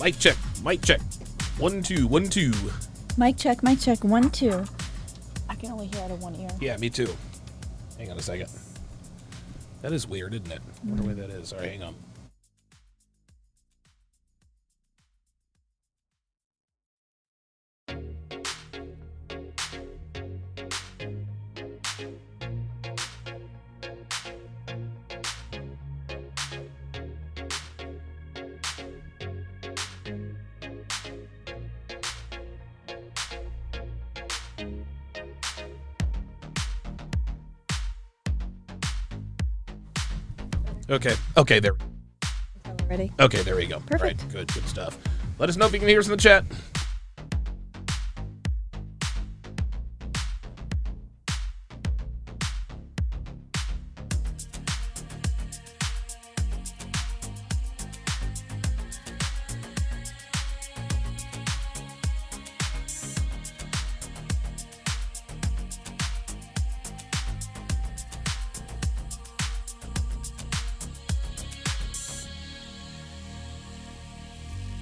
Mic check. Mic check. 1 2 1 2. Mic check. Mic check. 1 2. I can only hear out of one ear. Yeah, me too. Hang on a second. That is weird, isn't it? I wonder why that is. All right, hang on. Okay, there. Ready? Okay, there we go. Perfect. All right, good stuff. Let us know if you can hear us in the chat.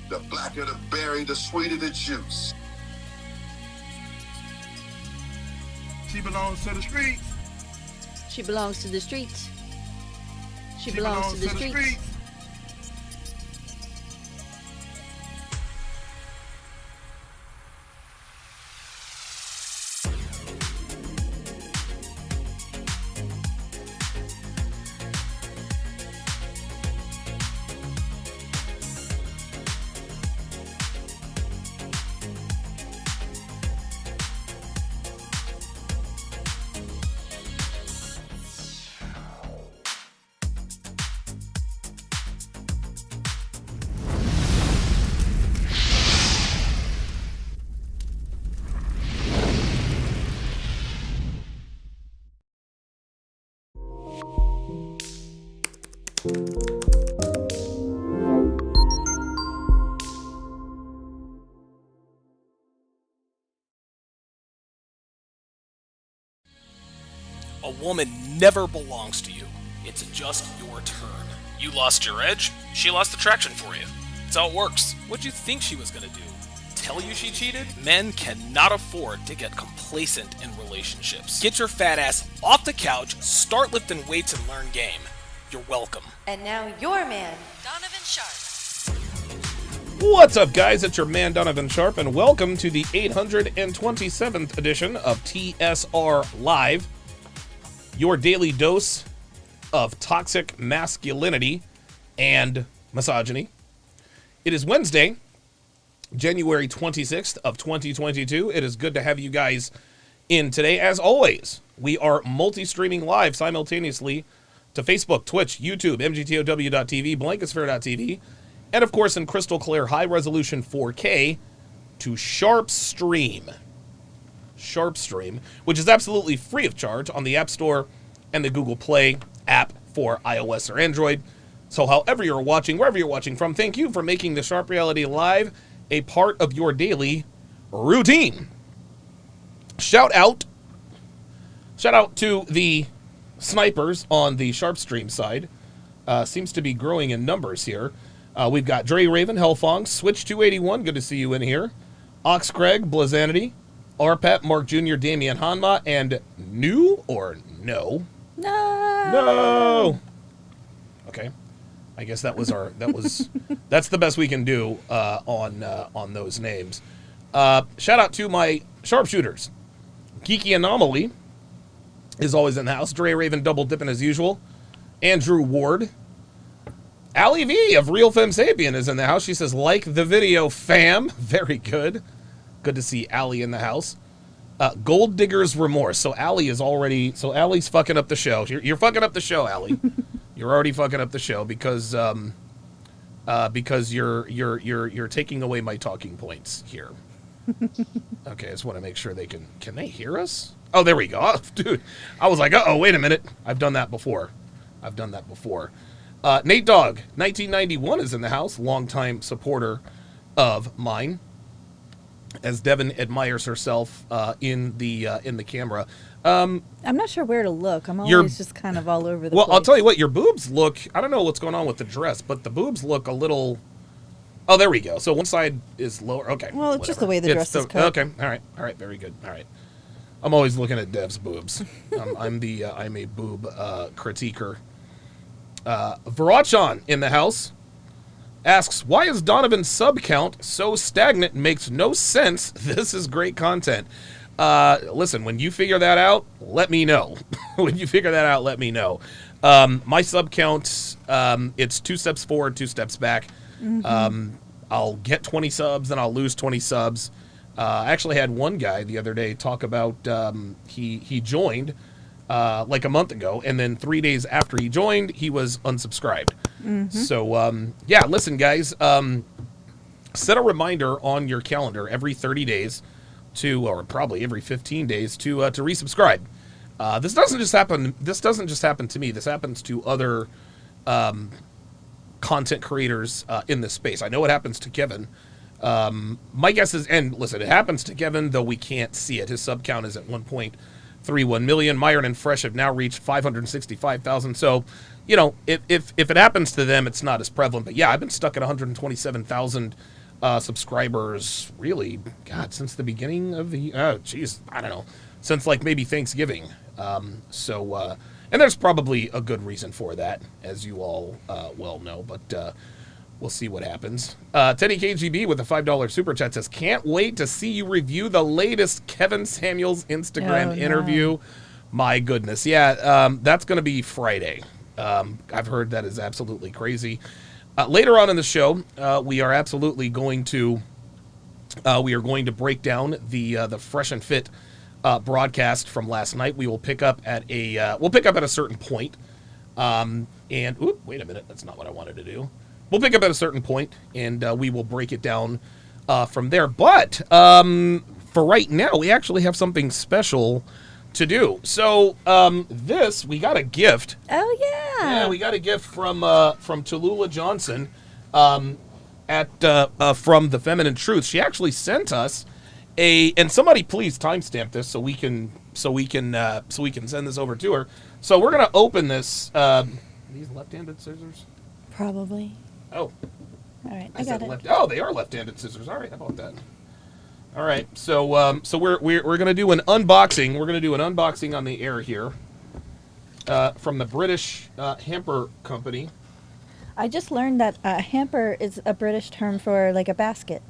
The blacker the berry, the sweeter the juice. She belongs to the streets. She belongs to the streets. She belongs to the streets. A woman never belongs to you. It's just your turn. You lost your edge, she lost attraction for you. That's how it works. What'd you think she was gonna do? Tell you she cheated? Men cannot afford to get complacent in relationships. Get your fat ass off the couch, start lifting weights, and learn game. You're welcome. And now your man, Donovan Sharp. What's up, guys? It's your man, Donovan Sharp, and welcome to the 827th edition of TSR Live, your daily dose of toxic masculinity and misogyny. It is Wednesday, January 26th of 2022. It is good to have you guys in today. As always, we are multi-streaming live simultaneously to Facebook, Twitch, YouTube, mgtow.tv, blankosphere.tv, and of course in crystal clear high-resolution 4K to Sharpstream, which is absolutely free of charge on the App Store and the Google Play app for iOS or Android. So however you're watching, wherever you're watching from, thank you for making the Sharp Reality Live a part of your daily routine. Shout out to the snipers on the Sharpstream side. Seems to be growing in numbers here. We've got Dre Raven, Hellfong, Switch 281, good to see you in here. Ox Craig, Blazanity, Arpet, Mark Jr., Damian Hanma, and New or No? No! Okay. I guess that's the best we can do on those names. Shout out to my sharpshooters. Geeky Anomaly is always in the house. Dre Raven double dipping as usual. Andrew Ward. Ali V of Real Femme Sapien is in the house. She says, like the video, fam. Very good. Good to see Ali in the house. Gold Digger's Remorse. So Ali's fucking up the show. You're fucking up the show, Ali. You're already fucking up the show because you're taking away my talking points here. Okay, I just want to make sure they can they hear us? Oh, there we go. Oh, dude, I was like, uh-oh, wait a minute. I've done that before. Nate Dogg, 1991 is in the house. Longtime supporter of mine. As Devin admires herself in the camera. I'm not sure where to look. I'm always just kind of all over the place. Well, I'll tell you what, your boobs look, I don't know what's going on with the dress, but the boobs look a little Oh, there we go. So one side is lower. Okay. Well, it's just whatever. the way the dress is cut. Okay. All right. Very good. All right. I'm always looking at Dev's boobs. I'm a boob critiquer. Varachon in the house asks, why is Donovan's sub count so stagnant? Makes no sense. This is great content. Listen, when you figure that out, let me know. When you figure that out, let me know. My sub count, it's 2 steps forward, 2 steps back. I'll get 20 subs, then I'll lose 20 subs. I actually had one guy the other day talk about he joined like a month ago, and then 3 days after he joined, he was unsubscribed. So, yeah, listen, guys, set a reminder on your calendar every 30 days or probably every 15 days to resubscribe. This doesn't just happen to me. This happens to other content creators in this space. I know it happens to Kevin. My guess is, and listen, it happens to Kevin, though we can't see it. His sub count is at 1.31 million. Myron and Fresh have now reached 565,000. So, you know, if it happens to them, it's not as prevalent. But yeah, I've been stuck at 127,000 subscribers, really, God, since the beginning of the, I don't know, since like maybe Thanksgiving. And there's probably a good reason for that, as you all well know, but we'll see what happens. Teddy KGB with a $5 super chat says, can't wait to see you review the latest Kevin Samuels Instagram interview. My goodness. Yeah, that's going to be Friday. I've heard that is absolutely crazy. Later on in the show, we are absolutely going to break down the Fresh and Fit broadcast from last night. We will pick up at a certain point. And wait a minute, that's not what I wanted to do. We'll pick up at a certain point, and we will break it down from there. But for right now, we actually have something special to do. So we got a gift. Oh yeah. Yeah, we got a gift from Tallulah Johnson from the Feminine Truth. She actually sent us and somebody please timestamp this so we can send this over to her. So we're gonna open this. These left-handed scissors? Probably. Oh. All right, I got it. Oh, they are left-handed scissors. All right, how about that? All right, so we're gonna do an unboxing. We're gonna do an unboxing on the air here from the British hamper company. I just learned that hamper is a British term for like a basket.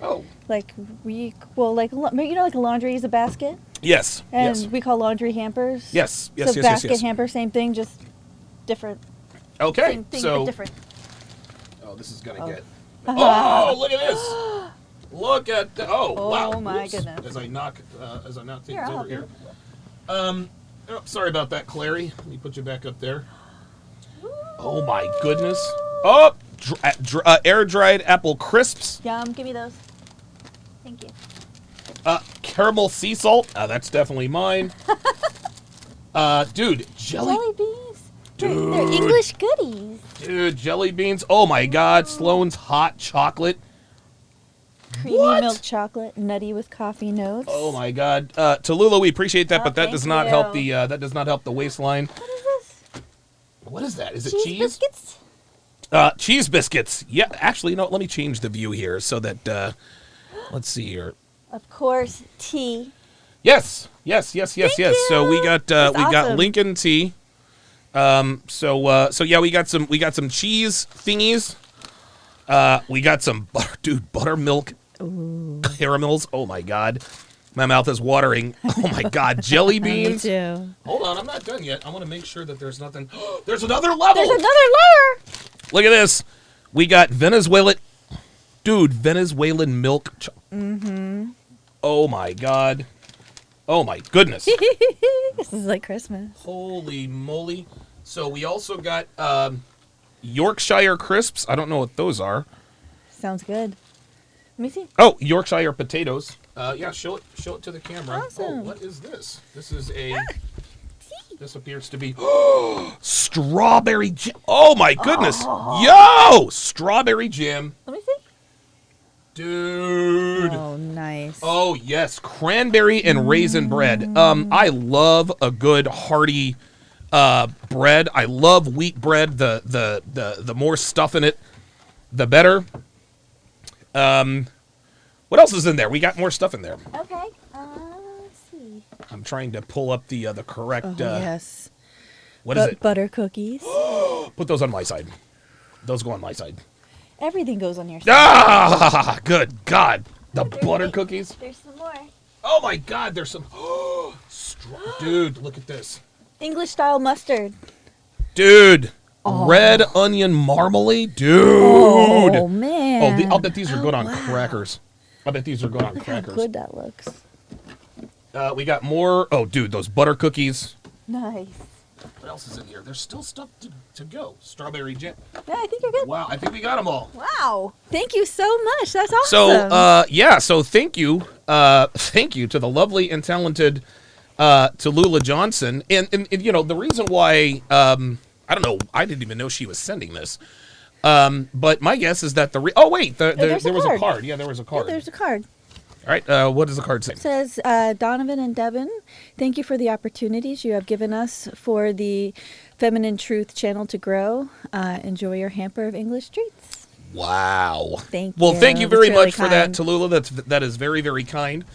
Oh. Like like laundry is a basket. Yes. And yes. we call laundry hampers. Yes. So basket, hamper, same thing, just different. Okay. Same thing, but different. Oh, this is gonna get. Oh, look at this! Look at wow! Oh my Oops. goodness! As I knock things I'll over help here. Sorry about that, Clary. Let me put you back up there. Oh my goodness! Oh, air dried apple crisps. Yum! Give me those. Thank you. Caramel sea salt. That's definitely mine. Dude, jelly beans. Dude. They're English goodies. Dude, jelly beans. Oh my God, Sloan's hot chocolate. Creamy milk chocolate, nutty with coffee notes. Oh my God, Tallulah, we appreciate that, but that does not help the waistline. What is this? What is that? Is it cheese? Biscuits? Cheese biscuits. Yeah, actually, no. Let me change the view here so that. Let's see here. Of course, tea. Yes. Thank you. So we got awesome. Lincoln tea. So yeah, we got some cheese thingies. We got some buttermilk caramels. Oh my God, my mouth is watering. Oh my God, jelly beans. Me too. Hold on, I'm not done yet. I want to make sure that there's nothing. There's another level. There's another layer. Look at this. We got Venezuelan milk. Oh my God. Oh my goodness. This is like Christmas. Holy moly. So we also got Yorkshire crisps. I don't know what those are. Sounds good. Let me see. Oh, Yorkshire potatoes. Yeah, show it to the camera. Awesome. Oh, what is this? This is this appears to be strawberry jam. Oh my goodness. Yo, strawberry jam. Let me see. Dude. Oh, nice. Oh, yes. Cranberry and raisin bread. I love a good hearty bread. I love wheat bread. The more stuff in it, the better. What else is in there? We got more stuff in there. Okay. Let's see. I'm trying to pull up the correct. Yes. What is it? Butter cookies. Put those on my side. Those go on my side. Everything goes on your side. Ah, good God. The butter cookies. There's some more. Oh my God, there's some. Dude, look at this. English style mustard. Dude, red onion marmalade, dude. Oh man. I'll bet these are good on crackers. I bet these are good on Look how crackers. good that looks. We got more. Oh, dude, those butter cookies. Nice. What else is in here? There's still stuff to go. Strawberry jam. Yeah, I think you're good. Wow, I think we got them all. Wow. Thank you so much. That's awesome. So, so thank you to the lovely and talented Tallulah Johnson. And you know, the reason why, I don't know, I didn't even know she was sending this. But my guess is that there was a card. Yeah, there was a card. Yeah, there's a card. All right, what does the card say? It says, Donovan and Devin, thank you for the opportunities you have given us for the Feminine Truth channel to grow. Enjoy your hamper of English treats. Wow. Thank Well, you. thank you very That's really much for that, kind. Tallulah. That is very, very kind.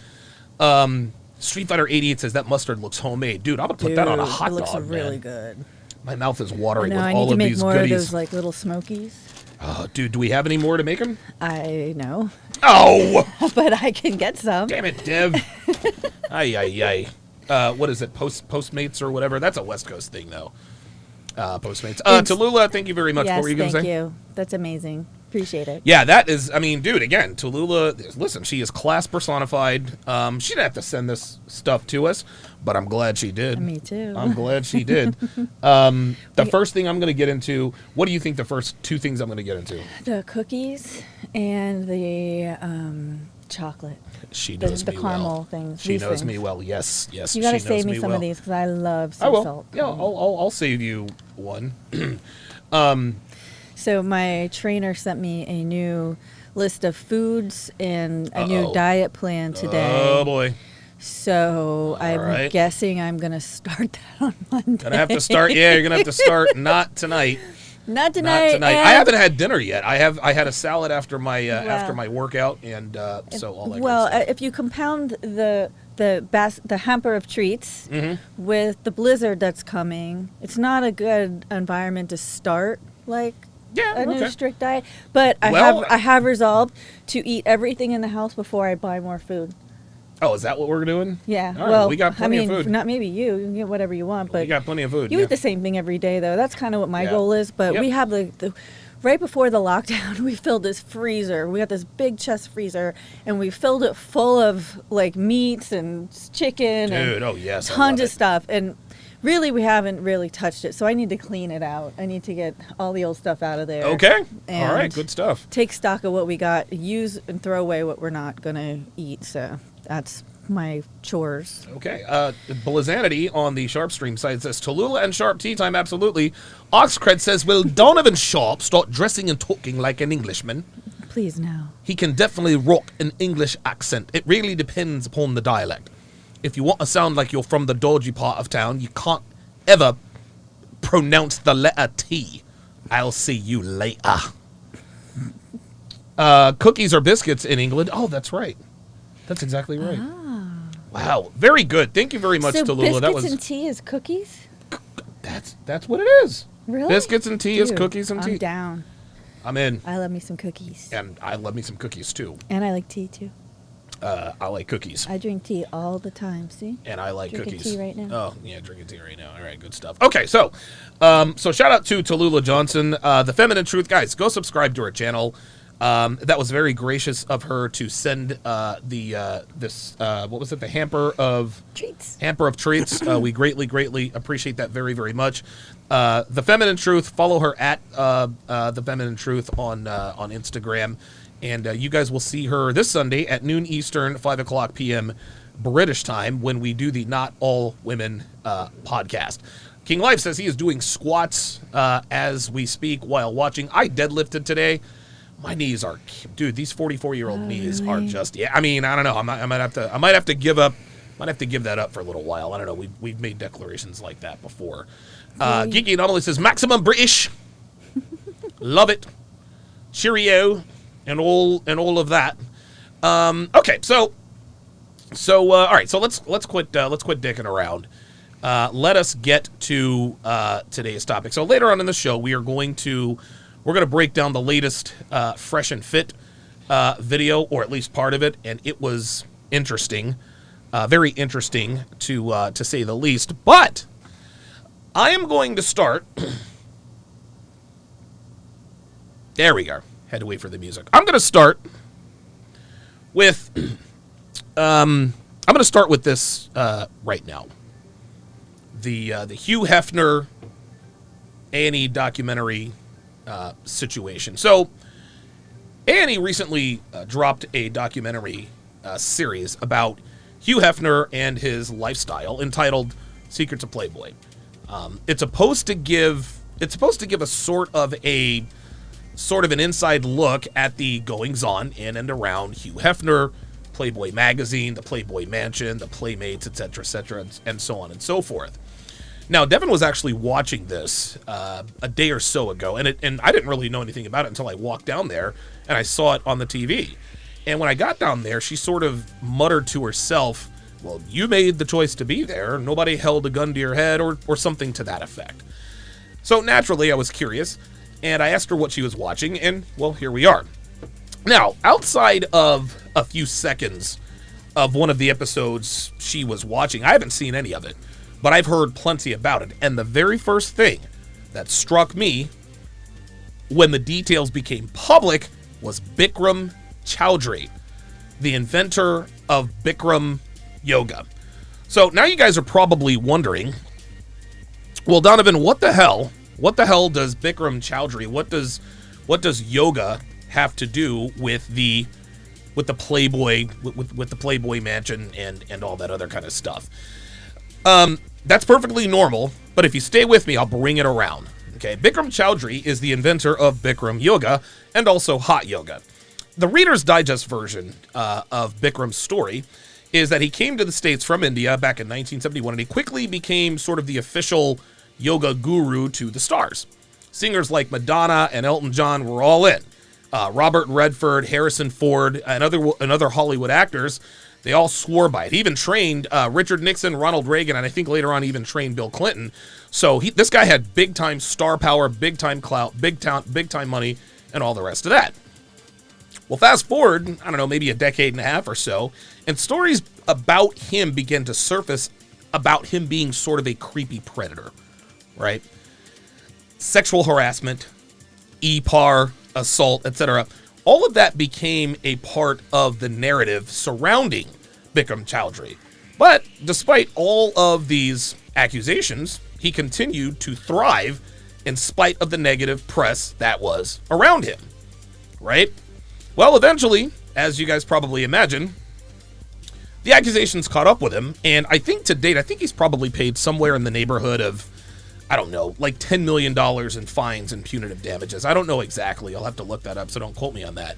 Street Fighter 88 says that mustard looks homemade. Dude, I'm going to put that on a hot it looks dog, really man. good. My mouth is watering with I all need to of make these more goodies. of those like little smokies. Dude, do we have any more to make them? I know, Oh! but I can get some. Damn it, Dev. Ay. What is it? Postmates or whatever? That's a West Coast thing, though. Postmates. Tallulah, thank you very much. Yes, What were you going to say? thank you. That's amazing. Appreciate it. Yeah, that is, I mean, dude, again, Tallulah, listen, she is class personified. She didn't have to send this stuff to us, but I'm glad she did. Me too. I'm glad she did. The first thing I'm going to get into, what do you think the first two things I'm going to get into? The cookies and the chocolate. She knows the me caramel well. things. She these knows things. me well. Yes. You gotta she save knows me some well. of these because I love sea I will. salt. Yeah, I'll save you one. So my trainer sent me a new list of foods and a new diet plan today. Oh boy. So I'm right. guessing I'm gonna start that on Monday. Gonna have to start. Yeah, you're gonna have to start. Not tonight. Not tonight. Not tonight. and- I haven't had dinner yet. I had a salad after my workout, and so all that. Well, good stuff. if you compound the hamper of treats Mm-hmm. with the blizzard that's coming, it's not a good environment to start like Yeah, a new okay. strict diet. But Well, I have resolved to eat everything in the house before I buy more food. Oh, is that what we're doing? Yeah. All right, well, we got plenty I mean, of food. not maybe you. You can get whatever you want, but We got plenty of food. you yeah. eat the same thing every day, though. That's kind of what my Yeah. goal is. But Yep. we have the right before the lockdown, we filled this freezer. We got this big chest freezer, and we filled it full of like meats and chicken Dude, and oh yes, I tons love of it. stuff. And really, we haven't really touched it. So I need to clean it out. I need to get all the old stuff out of there. Okay. All And right. Good stuff. Take stock of what we got, use and throw away what we're not gonna eat. So that's my chores. Okay. Blizanity on the Sharp Stream site says Tallulah and Sharp tea time. Absolutely. Oxcred says, will Donovan Sharp start dressing and talking like an Englishman? Please no. He can definitely rock an English accent. It really depends upon the dialect. If you want to sound like you're from the dodgy part of town, you can't ever pronounce the letter T. I'll see you later. Cookies or biscuits in England? Oh, that's right. That's exactly right. Wow, very good. Thank you very much, So Tallulah. That biscuits was and tea is cookies? that's what it is. Really? Biscuits and tea is Dude, cookies and tea. I'm down. I'm in, I love me some cookies. and I love me some cookies too. And I like tea too. I like cookies. I drink tea all the time, see? And I like Drinking cookies. tea right now. Oh, yeah, drinking tea right now. All right, good stuff. Okay, so shout out to Tallulah Johnson, the Feminine Truth. Guys, go subscribe to her channel. That was very gracious of her to send what was it? The hamper of treats. We greatly appreciate that very, very much. The Feminine Truth. Follow her at the Feminine Truth on Instagram. And you guys will see her this Sunday at noon Eastern, 5 o'clock p.m. British time when we do the Not All Women podcast. King Life says he is doing squats as we speak while watching. I deadlifted today. My knees are, dude. These 44-year-old knees are just. Yeah, I mean, I don't know. I might have to give up. Might have to give that up for a little while. I don't know. We've made declarations like that before. Geeky Anomaly says maximum British. Love it. Cheerio. and all of that. Okay, so all right, so let's quit dicking around. Let us get to today's topic. So later on in the show, we're going to break down the latest Fresh and Fit video, or at least part of it, and it was interesting, very interesting to say the least. But I am going to start. There we go. Had to wait for the music. I'm going to start with. I'm going to start with this right now. The Hugh Hefner A&E documentary situation. So A&E recently dropped a documentary series about Hugh Hefner and his lifestyle entitled "Secrets of Playboy." It's supposed to give a sort of an inside look at the goings-on in and around Hugh Hefner, Playboy magazine, the Playboy mansion, the Playmates, etc., and so on and so forth. Now, Devin was actually watching this a day or so ago, and I didn't really know anything about it until I walked down there and I saw it on the TV. And when I got down there, she sort of muttered to herself, "Well, you made the choice to be there. Nobody held a gun to your head," or something to that effect. So naturally, I was curious, and I asked her what she was watching, and, well, here we are. Now, outside of a few seconds of one of the episodes she was watching, I haven't seen any of it, but I've heard plenty about it. And the very first thing that struck me when the details became public was Bikram Choudhury, the inventor of Bikram yoga. So now you guys are probably wondering, well, Donovan, what the hell does Bikram Choudhury, what does yoga have to do with the Playboy with the Playboy mansion and all that other kind of stuff? That's perfectly normal, but if you stay with me, I'll bring it around. Okay, Bikram Choudhury is the inventor of Bikram yoga and also hot yoga. The Reader's Digest version of Bikram's story is that he came to the States from India back in 1971, and he quickly became sort of the official yoga guru to the stars. Singers like Madonna and Elton John were all in. Robert Redford, Harrison Ford, and other Hollywood actors, they all swore by it. He even trained Richard Nixon, Ronald Reagan, and I think later on even trained Bill Clinton. So this guy had big-time star power, big-time clout, big-time money, and all the rest of that. Well, fast forward, I don't know, maybe a decade and a half or so, and stories about him began to surface about him being sort of a creepy predator, right? Sexual harassment, EPAR, assault, etc. All of that became a part of the narrative surrounding Bikram Choudhury. But despite all of these accusations, he continued to thrive in spite of the negative press that was around him, right? Well, eventually, as you guys probably imagine, the accusations caught up with him, and I think to date, he's probably paid somewhere in the neighborhood of, I don't know, like $10 million in fines and punitive damages. I don't know exactly. I'll have to look that up, so don't quote me on that.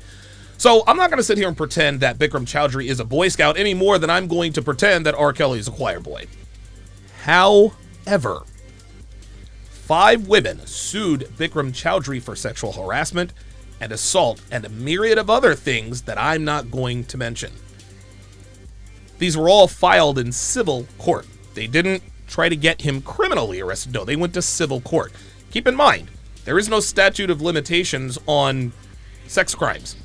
So I'm not going to sit here and pretend that Bikram Choudhury is a Boy Scout any more than I'm going to pretend that R. Kelly is a choir boy. However, 5 women sued Bikram Choudhury for sexual harassment and assault and a myriad of other things that I'm not going to mention. These were all filed in civil court. They didn't try to get him criminally arrested. No, they went to civil court. Keep in mind, there is no statute of limitations on sex crimes.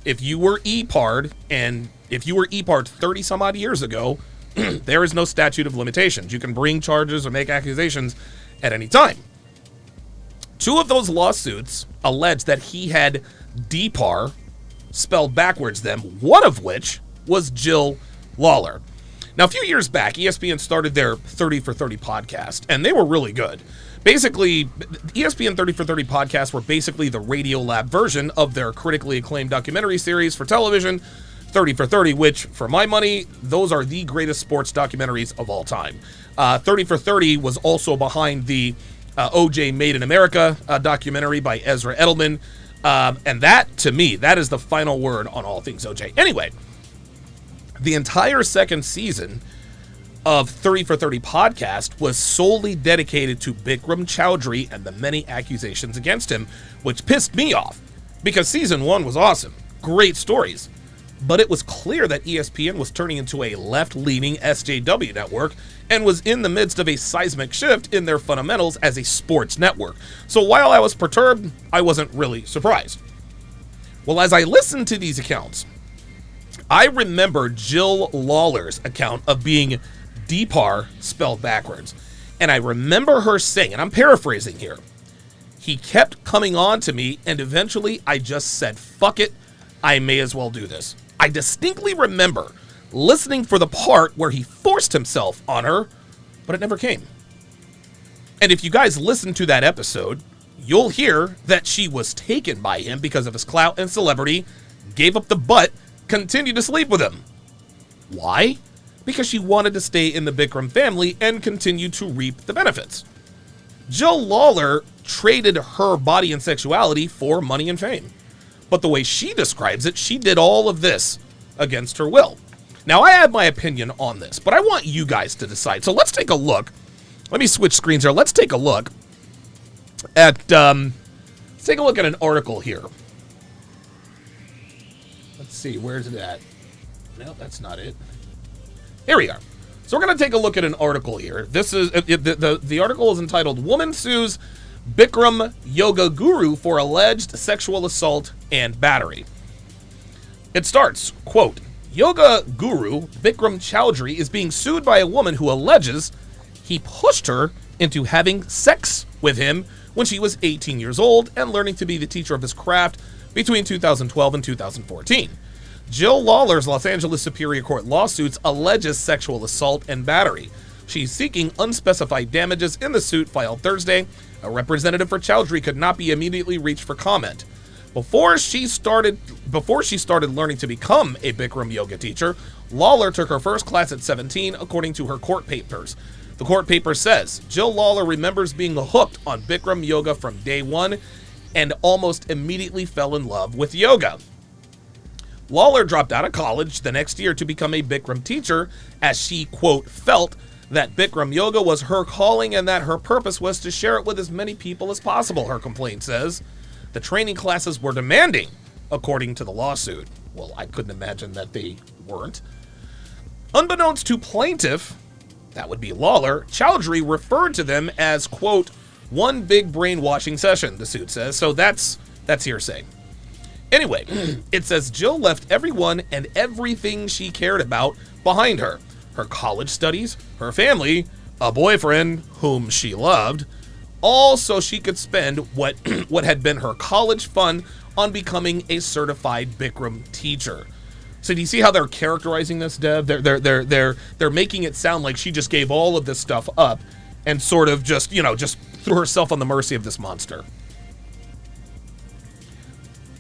If you were EPAR'd, and if you were EPAR'd 30 some odd years ago, there is no statute of limitations. You can bring charges or make accusations at any time. 2 of those lawsuits alleged that he had DPAR spelled backwards them, one of which was Jill Lawler. Now, a few years back, ESPN started their 30 for 30 podcast, and they were really good. Basically, ESPN 30 for 30 podcasts were basically the Radiolab version of their critically acclaimed documentary series for television, 30 for 30, which, for my money, those are the greatest sports documentaries of all time. 30 for 30 was also behind the OJ Made in America documentary by Ezra Edelman, and that, to me, that is the final word on all things OJ. Anyway, the entire second season of 30 for 30 podcast was solely dedicated to Bikram Choudhury and the many accusations against him, which pissed me off Because season 1 was awesome. Great stories. But it was clear that ESPN was turning into a left-leaning SJW network and was in the midst of a seismic shift in their fundamentals as a sports network. So while I was perturbed, I wasn't really surprised. Well, as I listened to these accounts, I remember Jill Lawler's account of being Depar spelled backwards. And I remember her saying, and I'm paraphrasing here, he kept coming on to me, and eventually I just said, fuck it, I may as well do this. I distinctly remember listening for the part where he forced himself on her, but it never came. And if you guys listen to that episode, you'll hear that she was taken by him because of his clout and celebrity, gave up the butt, continued to sleep with him. Why? Because she wanted to stay in the Bikram family and continue to reap the benefits. Jill Lawler traded her body and sexuality for money and fame. But the way she describes it, she did all of this against her will. Now, I have my opinion on this, but I want you guys to decide. So let's take a look. Let me switch screens here. Let's take a look at an article here. Let's see, where's it at? No, that's not it. Here we are. So we're going to take a look at an article here. This is the article is entitled "Woman Sues Bikram Yoga Guru for Alleged Sexual Assault and Battery." It starts, quote, "Yoga guru Bikram Chowdhury is being sued by a woman who alleges he pushed her into having sex with him when she was 18 years old and learning to be the teacher of his craft between 2012 and 2014. Jill Lawler's Los Angeles Superior Court lawsuits alleges sexual assault and battery. She's seeking unspecified damages in the suit filed Thursday. A representative for Chowdhury could not be immediately reached for comment. Before she started learning to become a Bikram yoga teacher, Lawler took her first class at 17, according to her court papers. The court paper says Jill Lawler remembers being hooked on Bikram yoga from day one and almost immediately fell in love with yoga. Lawler dropped out of college the next year to become a Bikram teacher as she, quote, felt that Bikram yoga was her calling and that her purpose was to share it with as many people as possible, her complaint says. The training classes were demanding, according to the lawsuit. Well, I couldn't imagine that they weren't. Unbeknownst to plaintiff, that would be Lawler, Chowdhury referred to them as, quote, one big brainwashing session, the suit says. So that's hearsay. Anyway, it says Jill left everyone and everything she cared about behind her. Her college studies, her family, a boyfriend whom she loved, all so she could spend what had been her college fund on becoming a certified Bikram teacher. So do you see how they're characterizing this, Dev? They're making it sound like she just gave all of this stuff up and sort of just threw herself on the mercy of this monster.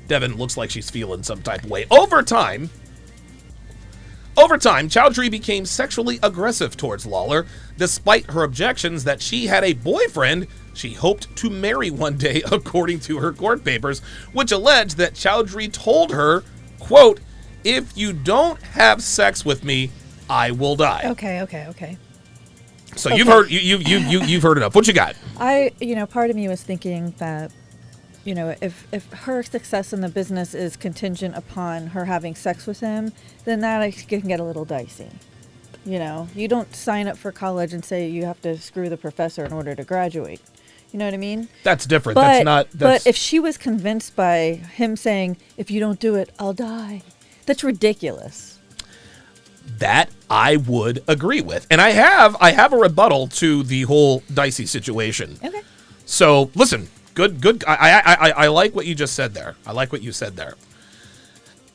Devin looks like she's feeling some type of way. Over time, Chowdhury became sexually aggressive towards Lawler, despite her objections that she had a boyfriend she hoped to marry one day, according to her court papers, which alleged that Chowdhury told her, quote, if you don't have sex with me, I will die. Okay. So you've heard enough. What you got? Part of me was thinking that, if her success in the business is contingent upon her having sex with him, then that can get a little dicey. You don't sign up for college and say you have to screw the professor in order to graduate. You know what I mean? That's different. But if she was convinced by him saying, if you don't do it, I'll die, that's ridiculous. That I would agree with. And I have a rebuttal to the whole dicey situation. Okay. So listen, good. I like what you just said there.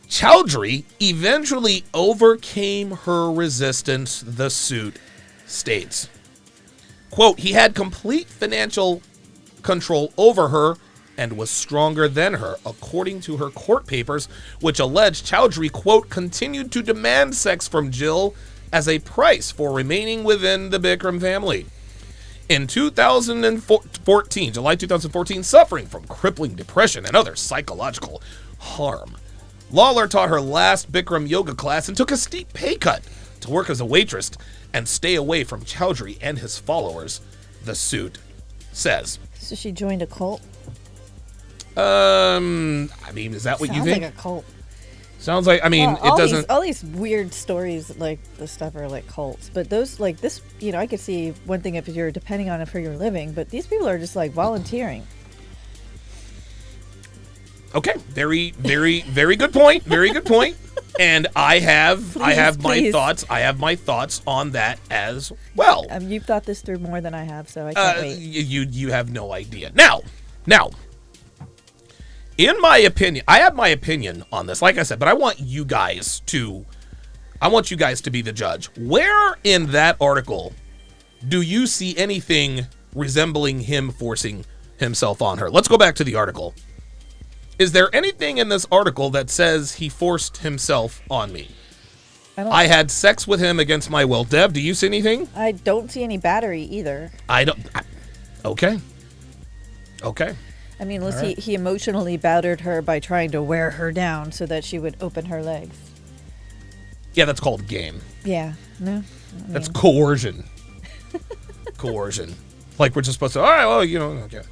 Chowdhury eventually overcame her resistance, the suit states. Quote, he had complete financial control over her and was stronger than her, according to her court papers, which alleged Chowdhury, quote, continued to demand sex from Jill as a price for remaining within the Bikram family. In 2014, July 2014, suffering from crippling depression and other psychological harm, Lawler taught her last Bikram yoga class and took a steep pay cut to work as a waitress and stay away from Chowdhury and his followers, the suit says. So she joined a cult? I mean, is that what you Sounds think? like a cult. Sounds like, I mean, Well, it doesn't. All these weird stories, like the stuff, are like cults. But those, like this, I could see one thing if you're depending on it for your living. But these people are just like volunteering. Okay, very, very, very good point. Very good point. And I have my thoughts. I have my thoughts on that as well. You've thought this through more than I have, so I can't wait. You have no idea. Now, in my opinion, I have my opinion on this. Like I said, but I want you guys to be the judge. Where in that article do you see anything resembling him forcing himself on her? Let's go back to the article. Is there anything in this article that says he forced himself on me? I had sex with him against my will. Deb, do you see anything? I don't see any battery either. Okay. I mean, unless he emotionally battered her by trying to wear her down so that she would open her legs. Yeah, that's called game. Yeah. No. That's coercion. Coercion. Like we're just supposed to, all right, well, okay.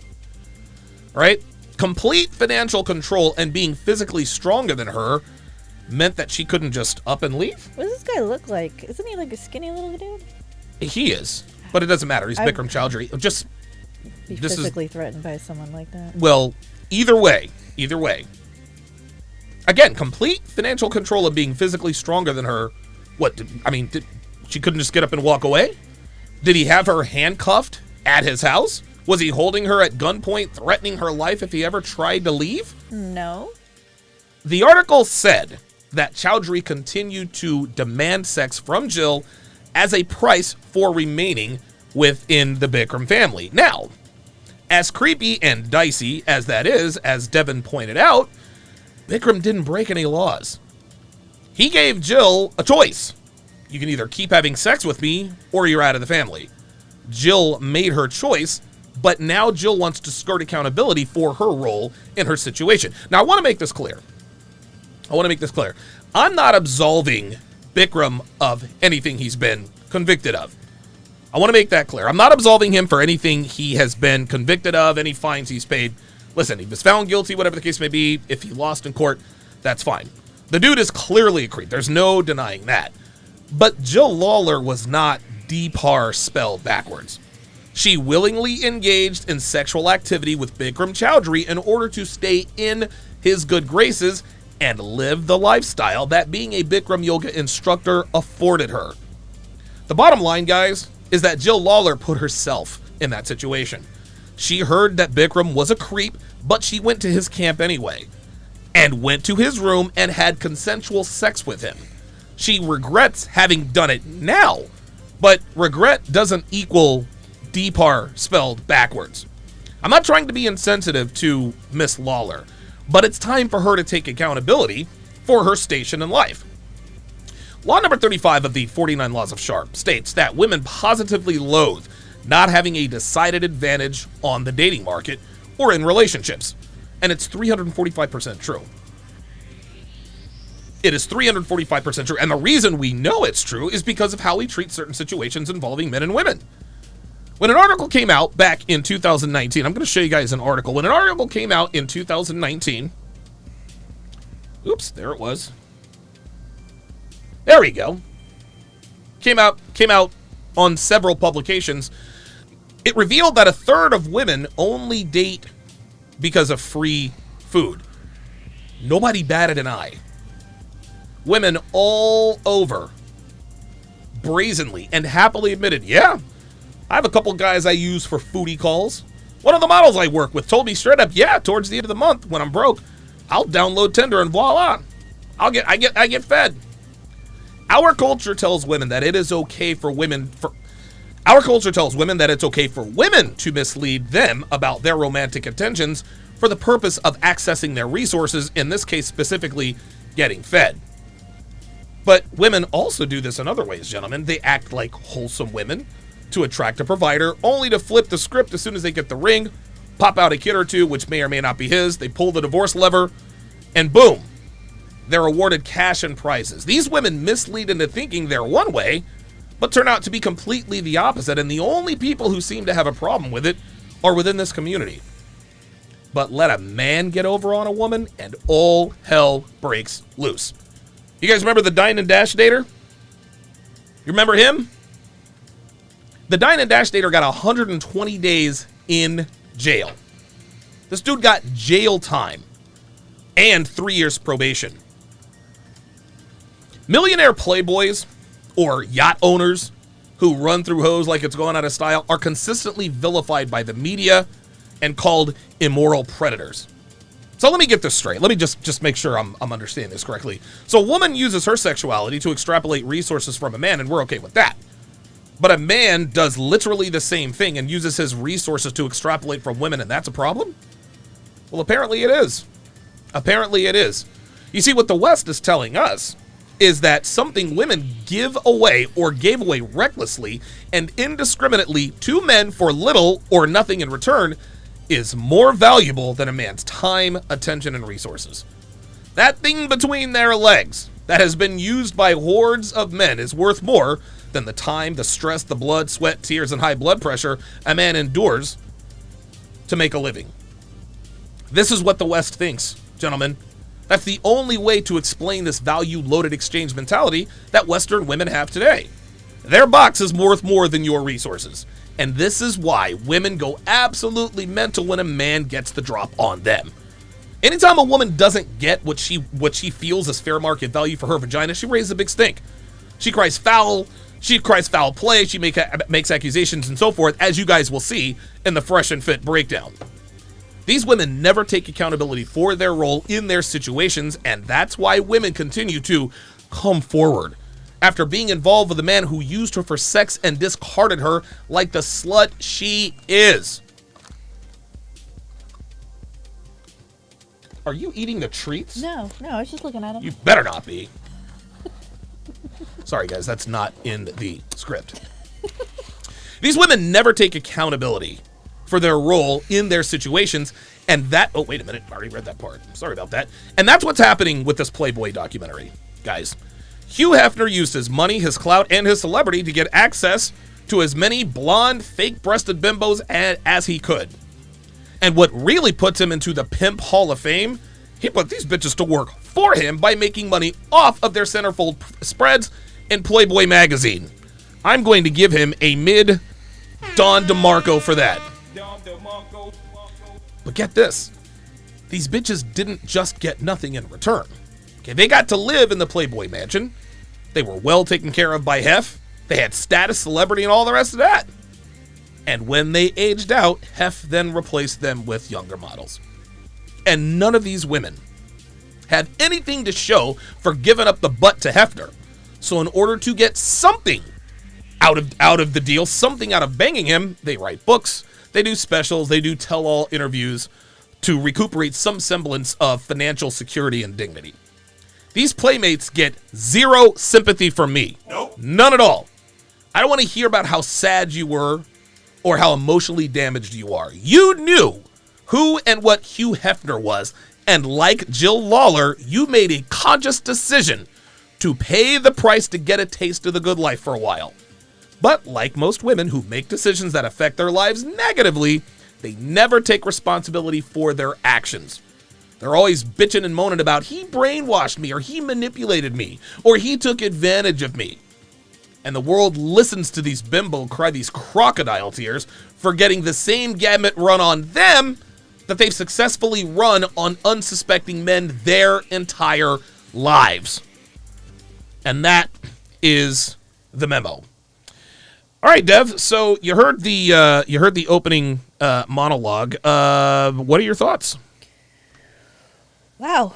Right? Complete financial control and being physically stronger than her meant that she couldn't just up and leave. What does this guy look like? Isn't he like a skinny little dude? He is, but it doesn't matter. He's Bikram Chowdhury. Be physically threatened by someone like that. Well, either way. Again, complete financial control of being physically stronger than her. She couldn't just get up and walk away? Did he have her handcuffed at his house? Was he holding her at gunpoint, threatening her life if he ever tried to leave? No. The article said that Chowdhury continued to demand sex from Jill as a price for remaining within the Bikram family. Now, as creepy and dicey as that is, as Devin pointed out, Bikram didn't break any laws. He gave Jill a choice. You can either keep having sex with me or you're out of the family. Jill made her choice, but now Jill wants to skirt accountability for her role in her situation. Now, I want to make this clear. I'm not absolving Bikram of anything he's been convicted of. I want to make that clear. I'm not absolving him for anything he has been convicted of, any fines he's paid. Listen, he was found guilty, whatever the case may be. If he lost in court, that's fine. The dude is clearly a creep. There's no denying that. But Jill Lawler was not Deepar spelled backwards. She willingly engaged in sexual activity with Bikram Chowdhury in order to stay in his good graces and live the lifestyle that being a Bikram yoga instructor afforded her. The bottom line, guys, is that Jill Lawler put herself in that situation. She heard that Bikram was a creep, but she went to his camp anyway, and went to his room and had consensual sex with him. She regrets having done it now, but regret doesn't equal Deepar spelled backwards. I'm not trying to be insensitive to Miss Lawler, but it's time for her to take accountability for her station in life. Law number 35 of the 49 Laws of Sharp states that women positively loathe not having a decided advantage on the dating market or in relationships, and it's 345% true. It is 345% true, and the reason we know it's true is because of how we treat certain situations involving men and women. When an article came out back in 2019, I'm going to show you guys an article. When an article came out in 2019, oops, there it was. There we go. Came out on several publications. It revealed that a third of women only date because of free food. Nobody batted an eye. Women all over brazenly and happily admitted, yeah, I have a couple guys I use for foodie calls. One of the models I work with told me straight up, yeah, towards the end of the month when I'm broke, I'll download Tinder and voila, I get fed. Our culture tells women that it is okay for women to mislead them about their romantic intentions for the purpose of accessing their resources, in this case specifically getting fed. But women also do this in other ways, gentlemen. They act like wholesome women to attract a provider, only to flip the script as soon as they get the ring, pop out a kid or two, which may or may not be his, they pull the divorce lever, and boom, they're awarded cash and prizes. These women mislead into thinking they're one way, but turn out to be completely the opposite, and the only people who seem to have a problem with it are within this community. But let a man get over on a woman and all hell breaks loose. You guys remember the Dine and Dash dater? You remember him? The Dine and Dash dater got 120 days in jail. This dude got jail time and 3 years probation. Millionaire playboys or yacht owners who run through hoes like it's going out of style are consistently vilified by the media and called immoral predators. So let me get this straight. Let me just make sure I'm understanding this correctly. So a woman uses her sexuality to extrapolate resources from a man, and we're okay with that. But a man does literally the same thing and uses his resources to extrapolate from women, and that's a problem? Well, apparently it is. Apparently it is. You see, what the West is telling us is that something women give away or gave away recklessly and indiscriminately to men for little or nothing in return is more valuable than a man's time, attention, and resources. That thing between their legs that has been used by hordes of men is worth more than the time, the stress, the blood, sweat, tears, and high blood pressure a man endures to make a living. This is what the West thinks, gentlemen. That's the only way to explain this value-loaded exchange mentality that Western women have today. Their box is worth more than your resources. And this is why women go absolutely mental when a man gets the drop on them. Anytime a woman doesn't get what she feels is fair market value for her vagina, she raises a big stink. She cries foul play, she makes accusations and so forth, as you guys will see in the Fresh and Fit breakdown. These women never take accountability for their role in their situations, and that's why women continue to come forward after being involved with a man who used her for sex and discarded her like the slut she is. Are you eating the treats? No, I was just looking at them. You better not be. Sorry, guys, that's not in the script. These women never take accountability for their role in their situations, and that... Oh, wait a minute. I already read that part. Sorry about that. And that's what's happening with this Playboy documentary, guys. Hugh Hefner used his money, his clout, and his celebrity to get access to as many blonde, fake-breasted bimbos as he could. And what really puts him into the Pimp Hall of Fame, he put these bitches to work for him by making money off of their centerfold spreads in Playboy magazine. I'm going to give him a mid-Don DeMarco for that. But get this. These bitches didn't just get nothing in return. Okay, they got to live in the Playboy mansion. They were well taken care of by Hef. They had status, celebrity, and all the rest of that. And when they aged out, Hef then replaced them with younger models. And none of these women had anything to show for giving up the butt to Hefner. So in order to get something out of the deal, something out of banging him, they write books, they do specials, they do tell-all interviews to recuperate some semblance of financial security and dignity. These playmates get zero sympathy from me. Nope. None at all. I don't want to hear about how sad you were or how emotionally damaged you are. You knew who and what Hugh Hefner was, and like Jill Lawler, you made a conscious decision to pay the price to get a taste of the good life for a while. But like most women who make decisions that affect their lives negatively, they never take responsibility for their actions. They're always bitching and moaning about, he brainwashed me, or he manipulated me, or he took advantage of me. And the world listens to these bimbo cry these crocodile tears for getting the same gamut run on them that they've successfully run on unsuspecting men their entire lives. And that is the memo. All right, Dev. So you heard the opening monologue. What are your thoughts? Wow,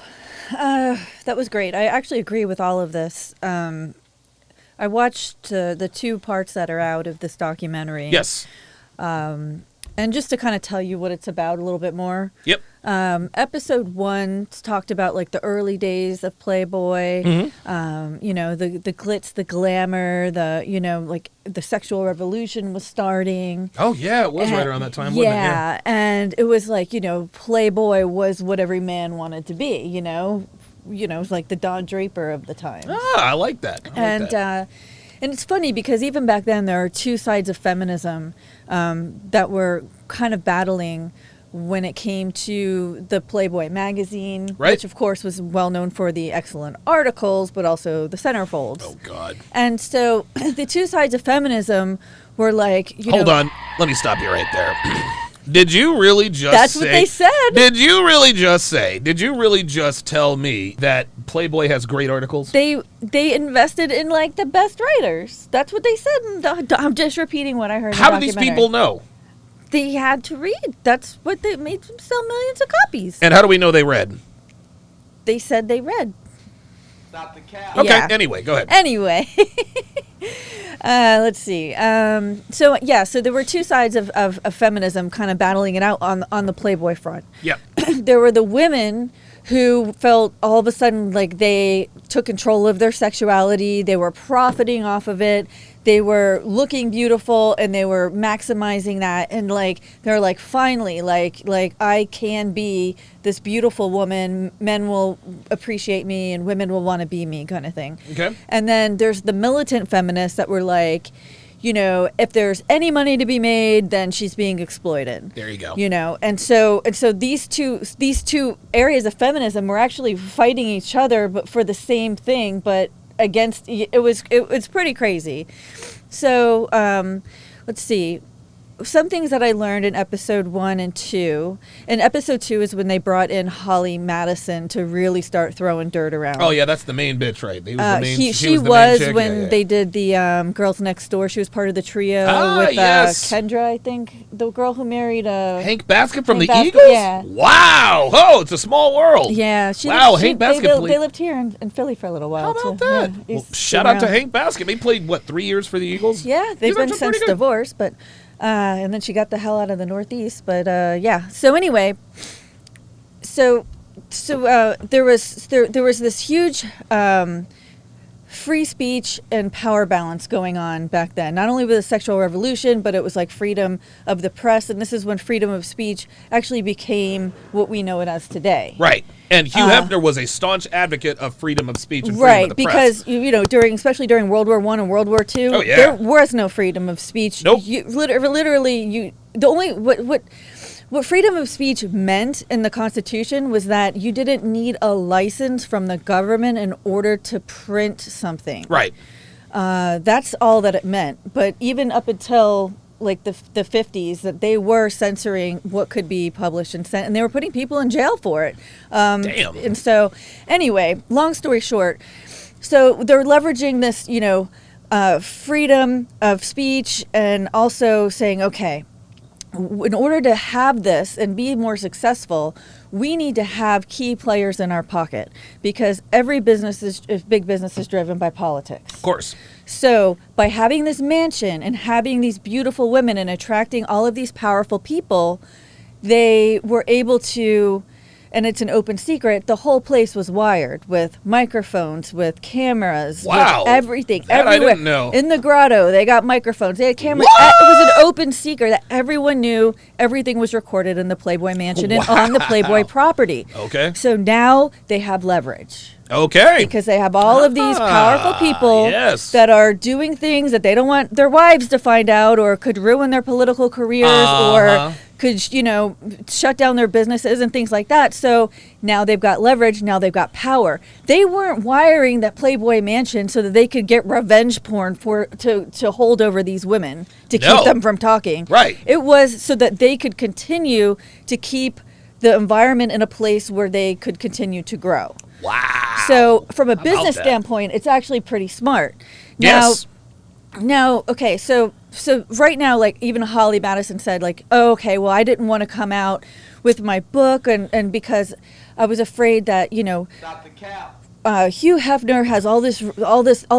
that was great. I actually agree with all of this. I watched the 2 parts that are out of this documentary. Yes. And just to kind of tell you what it's about a little bit more. Yep. Episode 1 talked about like the early days of Playboy, Mm-hmm. The glitz, the glamour, like the sexual revolution was starting. Oh, yeah, it was right around that time, wasn't it? Yeah, and it was like, Playboy was what every man wanted to be, it was like the Don Draper of the time. Ah, I like that. And it's funny because even back then there are 2 sides of feminism that were kind of battling when it came to the Playboy magazine, Right. which of course was well known for the excellent articles, but also the centerfolds. Oh, God. And so the two sides of feminism were like, Hold on. Let me stop you right there. Did you really just That's say... what they said. Did you really just tell me that Playboy has great articles? They invested in like the best writers. That's what they said. I'm just repeating what I heard. How in do the these documentary. people know? They had to read. That's what they made them sell millions of copies. And how do we know they read? They said they read. Okay, Yeah. anyway, go ahead. Anyway, let's see. So there were two sides of feminism kind of battling it out on the Playboy front. Yep. There were the women who felt all of a sudden like they took control of their sexuality. They were profiting off of it. They were looking beautiful and they were maximizing that. And like, they're like, finally, like I can be this beautiful woman. Men will appreciate me and women will want to be me, kind of thing. Okay. And then there's the militant feminists that were like, you know, if there's any money to be made, then she's being exploited. There you go. You know, and so these two areas of feminism were actually fighting each other, but for the same thing, but against it's pretty crazy. So let's see. Some things that I learned in episode 1 and 2. In episode 2 is when they brought in Holly Madison to really start throwing dirt around. Oh, yeah, that's the main bitch, right? He was the main, she was the main was chick. when Yeah. they did the Girls Next Door. She was part of the trio with yes. Kendra, I think, the girl who married Hank Basket from Hank the Basket, Eagles? yeah. Wow. Oh, it's a small world. Yeah, Hank Basket they played. lived here in Philly for a little while. How about too. that? Yeah, Well, he's shout out to around. Hank Basket. They played, 3 years for the Eagles? Yeah, they've He's been actually since pretty good. divorce, but and then she got the hell out of the Northeast. But yeah. So anyway, so there was this huge free speech and power balance going on back then. Not only with the sexual revolution, but it was like freedom of the press, and this is when freedom of speech actually became what we know it as today. Right. And Hugh Hefner was a staunch advocate of freedom of speech and freedom Right, of the because press. you know, especially during World War I and World War II, Oh, yeah. there was no freedom of speech. Nope. What freedom of speech meant in the Constitution was that you didn't need a license from the government in order to print something. Right. That's all that it meant. But even up until like the 50s, that they were censoring what could be published and sent, and they were putting people in jail for it. Damn. And so, anyway, long story short, so they're leveraging this, you know, freedom of speech, and also saying, okay, in order to have this and be more successful, we need to have key players in our pocket, because every business big business is driven by politics. Of course. So by having this mansion and having these beautiful women and attracting all of these powerful people, they were able to, and it's an open secret, the whole place was wired with microphones, with cameras, Wow. with everything. That I everywhere. didn't know. In the grotto, they got microphones. They had cameras. What? It was an open secret that everyone knew. Everything was recorded in the Playboy mansion and on the Playboy property. Okay. So now they have leverage. Okay. Because they have all of these powerful people yes. that are doing things that they don't want their wives to find out, or could ruin their political careers, or could, you know, shut down their businesses and things like that. So now they've got leverage. Now they've got power. They weren't wiring that Playboy mansion so that they could get revenge porn to hold over these women, to keep them from talking. Right. It was so that they could continue to keep the environment in a place where they could continue to grow. Wow. So from a business that? standpoint, it's actually pretty smart. Yes. Now, okay, so right now, like even Holly Madison said, like, oh, okay, well, I didn't want to come out with my book, and because I was afraid that, you know, Stop the cap. Hugh Hefner has all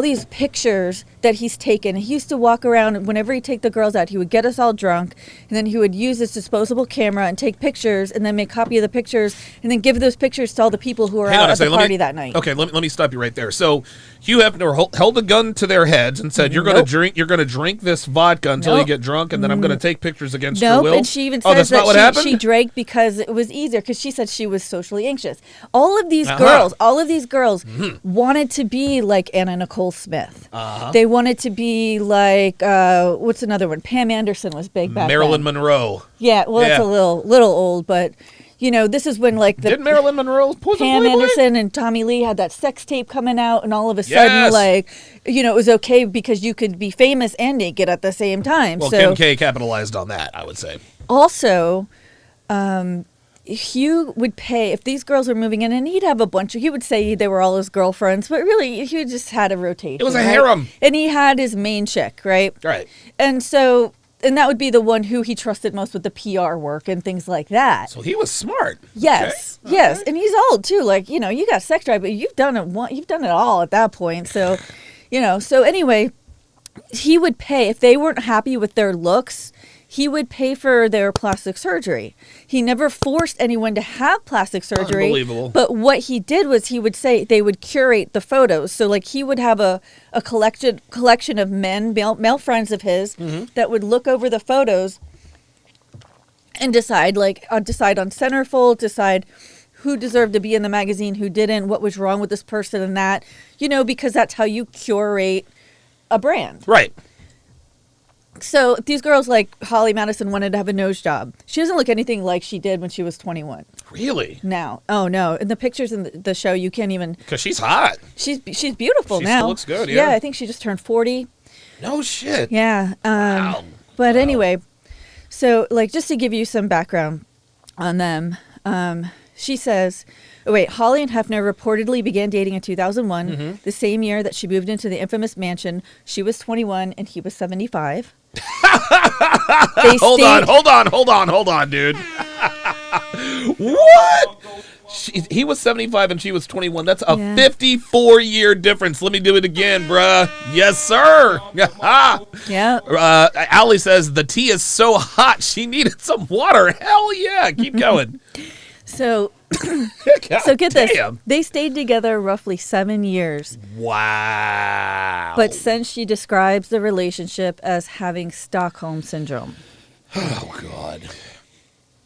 these pictures that he's taken. He used to walk around, and whenever he'd take the girls out, he would get us all drunk, and then he would use this disposable camera and take pictures, and then make a copy of the pictures, and then give those pictures to all the people who were Hang on out a at the second, party that night. Okay, let me stop you right there. So Hugh Hefner held a gun to their heads and said, "You're going to drink this vodka until you Nope. get drunk, and then I'm going to take pictures against your Nope, will." and she even oh, says that's not what that happened? she drank because it was easier, because she said she was socially anxious. All of these girls wanted to be like Anna Nicole Smith. They wanted to be like, what's another one? Pam Anderson was big back Marilyn then. Monroe. Yeah, well, Yeah. that's a little old, but this is when like the Did Marilyn Monroe pose Pam Playboy? Anderson and Tommy Lee had that sex tape coming out, and all of a sudden, Yes. like, it was okay because you could be famous and naked at the same time. Well, so Kim K capitalized on that, I would say. also, Hugh would pay if these girls were moving in, and he'd have a bunch of. He would say they were all his girlfriends, but really, he just had a rotation. It was a right? harem. and he had his main chick, right? Right. And so. And that would be the one who he trusted most with the PR work and things like that. So he was smart. Yes, Okay. yes, and he's old too. Like you got sex drive, but you've done it all at that point. So, So anyway, he would pay if they weren't happy with their looks. He would pay for their plastic surgery. He never forced anyone to have plastic surgery. Unbelievable. But what he did was he would say they would curate the photos. So like he would have a collection of male friends of his that would look over the photos and decide on centerfold, decide who deserved to be in the magazine, who didn't, what was wrong with this person and that, because that's how you curate a brand. Right. So these girls like Holly Madison wanted to have a nose job. She doesn't look anything like she did when she was 21. Really? Now, oh no, in the pictures in the show, you can't even. Because she's hot. She's beautiful She now. still looks good, yeah. Yeah, I think she just turned 40. No shit. Yeah. Wow. But anyway, so like just to give you some background on them, she says, Holly and Hefner reportedly began dating in 2001, the same year that she moved into the infamous mansion. She was 21 and he was 75. Hold on, dude. What? He was 75 and she was 21. That's a 54-year difference. Let me do it again, bruh. Yes, sir. Yeah. Allie says the tea is so hot she needed some water. Hell yeah. Keep going. So God so get damn. this. They stayed together roughly 7 years. Wow. But since she describes the relationship as having Stockholm syndrome. Oh, God.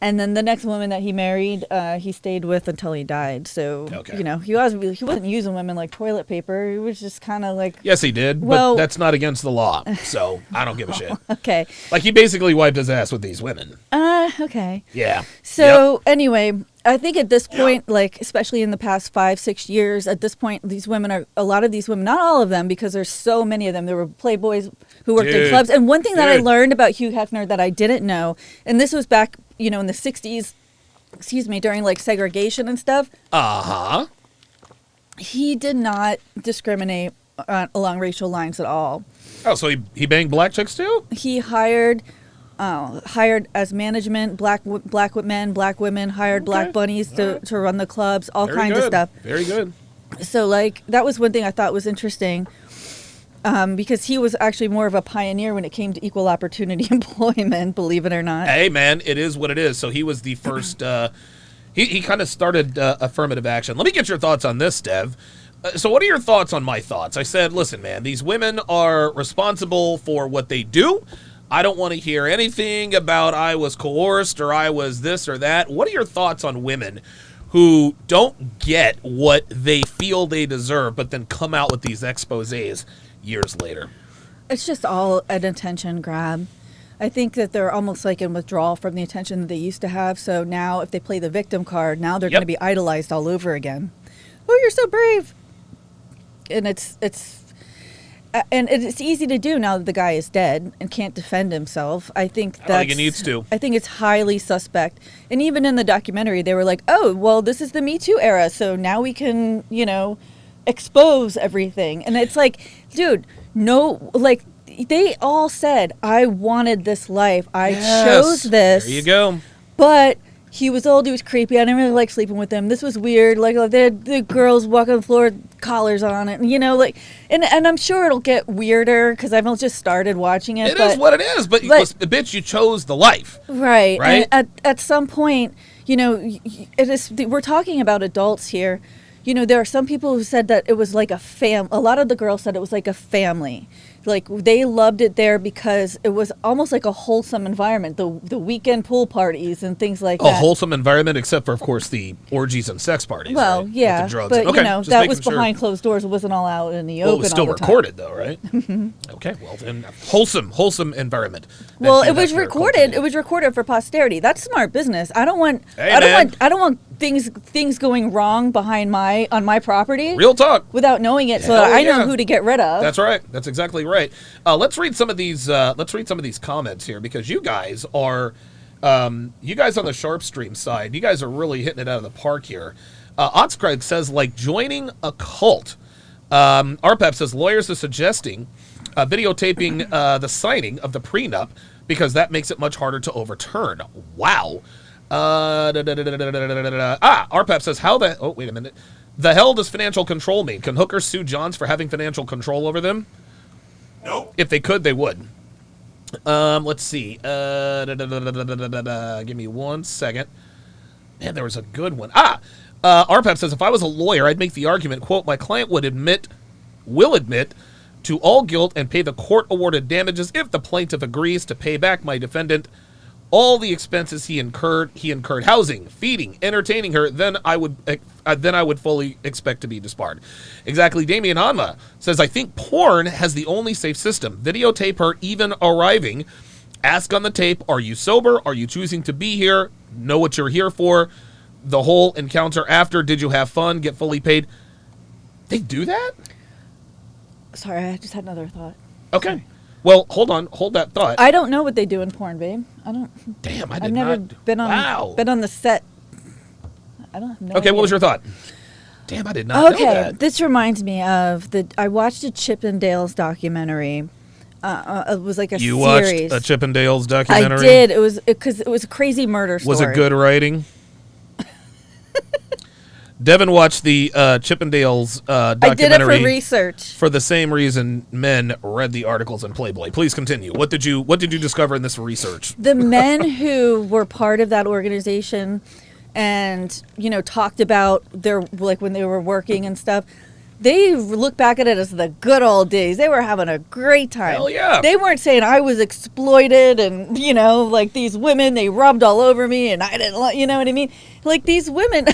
And then the next woman that he married, he stayed with until he died. So, Okay. he wasn't using women like toilet paper. He was just kind of like, Yes, he did, Well- but that's not against the law, so I don't give a shit. okay. Like, he basically wiped his ass with these women. Okay. Yeah. So anyway, I think at this point, like, especially in the past 5-6 years, at this point, a lot of these women, not all of them, because there's so many of them. There were Playboys who worked in Dude. clubs. And one thing that I Dude. learned about Hugh Hefner that I didn't know, and this was back, in the 60s, during like segregation and stuff. Uh-huh. He did not discriminate along racial lines at all. Oh, so he banged black chicks too? He hired as management black men, black women, hired black bunnies to run the clubs, all Very kinds of good. stuff. Very good. So like that was one thing I thought was interesting. Because he was actually more of a pioneer when it came to equal opportunity employment, believe it or not. Hey, man, it is what it is. So he was the first, he kind of started affirmative action. Let me get your thoughts on this, Dev. So what are your thoughts on my thoughts? I said, listen, man, these women are responsible for what they do. I don't want to hear anything about I was coerced or I was this or that. What are your thoughts on women who don't get what they feel they deserve, but then come out with these exposés years later? It's just all an attention grab. I think that they're almost like in withdrawal from the attention that they used to have. So now if they play the victim card, now they're going to be idolized all over again. Oh, you're so brave. And it's easy to do now that the guy is dead and can't defend himself. I think I don't think he needs to. I think it's highly suspect. And even in the documentary, they were like, "Oh, well, this is the Me Too era, so now we can, expose everything." And it's like, dude, no, like they all said, "I wanted this life. I chose this." There you go. But he was old. He was creepy. I didn't really like sleeping with him. This was weird. Like the girls walk on the floor with collars on it. And I'm sure it'll get weirder because I've just started watching it. It is what it is. But bitch, you chose the life. Right. Right. And at some point, it is. We're talking about adults here. There are some people who said that it was like a lot of the girls said it was like a family. Like they loved it there because it was almost like a wholesome environment. The weekend pool parties and things like A that. wholesome environment, except for, of course, the orgies and sex parties. Well, right? With yeah, the drugs. but Okay, you know just that making was sure. behind closed doors. It wasn't all out in the Well, open. it was still all the time. recorded, though, right? Okay, well then, wholesome environment. Well, Thank you, it was that's very recorded. cultivated. It was recorded for posterity. That's smart business. I don't want. Hey, I don't man. want. I don't want things going wrong on my property. Real talk. Without knowing it, so Hell I know yeah. who to get rid of. That's right. That's exactly right. Let's read some of these. Let's read some of these comments here because you guys are, you guys on the Sharp Stream side, you guys are really hitting it out of the park here. Oxcraig says like joining a cult. RPAP says lawyers are suggesting videotaping the signing of the prenup because that makes it much harder to overturn. Wow. RPAP says how the. Oh, wait a minute. The hell does financial control mean? Can hookers sue Johns for having financial control over them? Nope. If they could, they would. Let's see. Give me 1 second. Man, there was a good one. RPAP says, if I was a lawyer, I'd make the argument, quote, my client will admit to all guilt and pay the court-awarded damages if the plaintiff agrees to pay back my defendant all the expenses he incurred housing, feeding, entertaining her, then I would fully expect to be disbarred. Exactly. Damian Hanma says, I think porn has the only safe system. Videotape her even arriving. Ask on the tape, are you sober? Are you choosing to be here? Know what you're here for. The whole encounter after, did you have fun? Get fully paid. They do that? Sorry, I just had another thought. Okay. Well, hold that thought. I don't know what they do in porn, babe. I don't. Damn, I did I've never not. been on Wow. been on the set. I don't have no Okay, idea. what was your thought? Damn, I did not know Okay, that. this reminds me of I watched a Chippendales documentary. It was like a You series. watched a Chippendales documentary? I did. It was because it was a crazy murder story. Was it good writing? Devin watched the Chippendales documentary. I did it for research. For the same reason men read the articles in Playboy. Please continue. What did you discover in this research? The men who were part of that organization and, talked about their, like when they were working and stuff, they look back at it as the good old days. They were having a great time. Hell yeah. They weren't saying I was exploited and, like these women, they rubbed all over me and I didn't, you know what I mean? Like these women...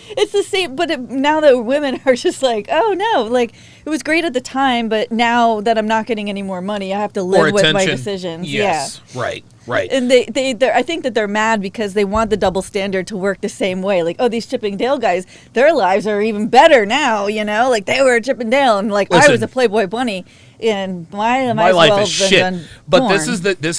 It's the same, but now that women are just like, oh no, like it was great at the time, but now that I'm not getting any more money, I have to live with my decisions. Yes, yeah. right. And I think that they're mad because they want the double standard to work the same way. Like, oh, these Chippendale guys, their lives are even better now, like they were a Chippendale and like I was a Playboy bunny and my life is shit. But porn. this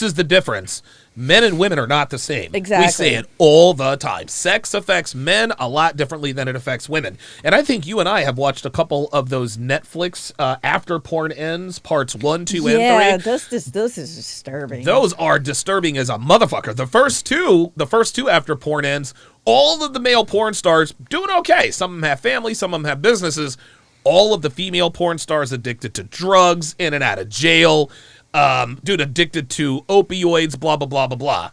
is the difference. Men and women are not the same. Exactly. We say it all the time. Sex affects men a lot differently than it affects women. And I think you and I have watched a couple of those Netflix After Porn Ends, parts 1, 2, and 3. Yeah, this is disturbing. Those are disturbing as a motherfucker. The first two After Porn Ends, all of the male porn stars doing okay. Some of them have families, some of them have businesses. All of the female porn stars addicted to drugs, in and out of jail. Dude, addicted to opioids, blah, blah, blah, blah, blah.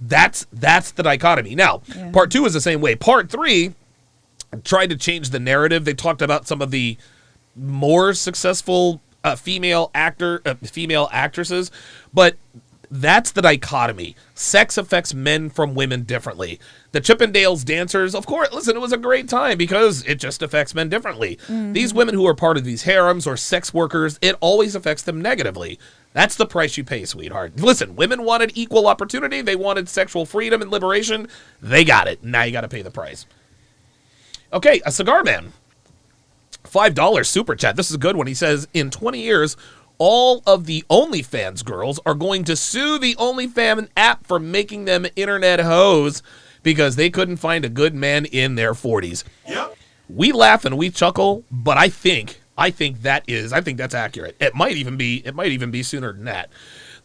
That's the dichotomy. Now, part 2 is the same way. Part 3 tried to change the narrative. They talked about some of the more successful female actresses, but that's the dichotomy. Sex affects men from women differently. The Chippendales dancers, of course, listen, it was a great time because it just affects men differently. Mm-hmm. These women who are part of these harems or sex workers, it always affects them negatively. That's the price you pay, sweetheart. Listen, women wanted equal opportunity. They wanted sexual freedom and liberation. They got it. Now you got to pay the price. Okay, a cigar man. $5 super chat. This is a good one. He says, in 20 years, all of the OnlyFans girls are going to sue the OnlyFans app for making them internet hoes because they couldn't find a good man in their 40s. Yep. We laugh and we chuckle, but I think that's accurate. It might even be sooner than that.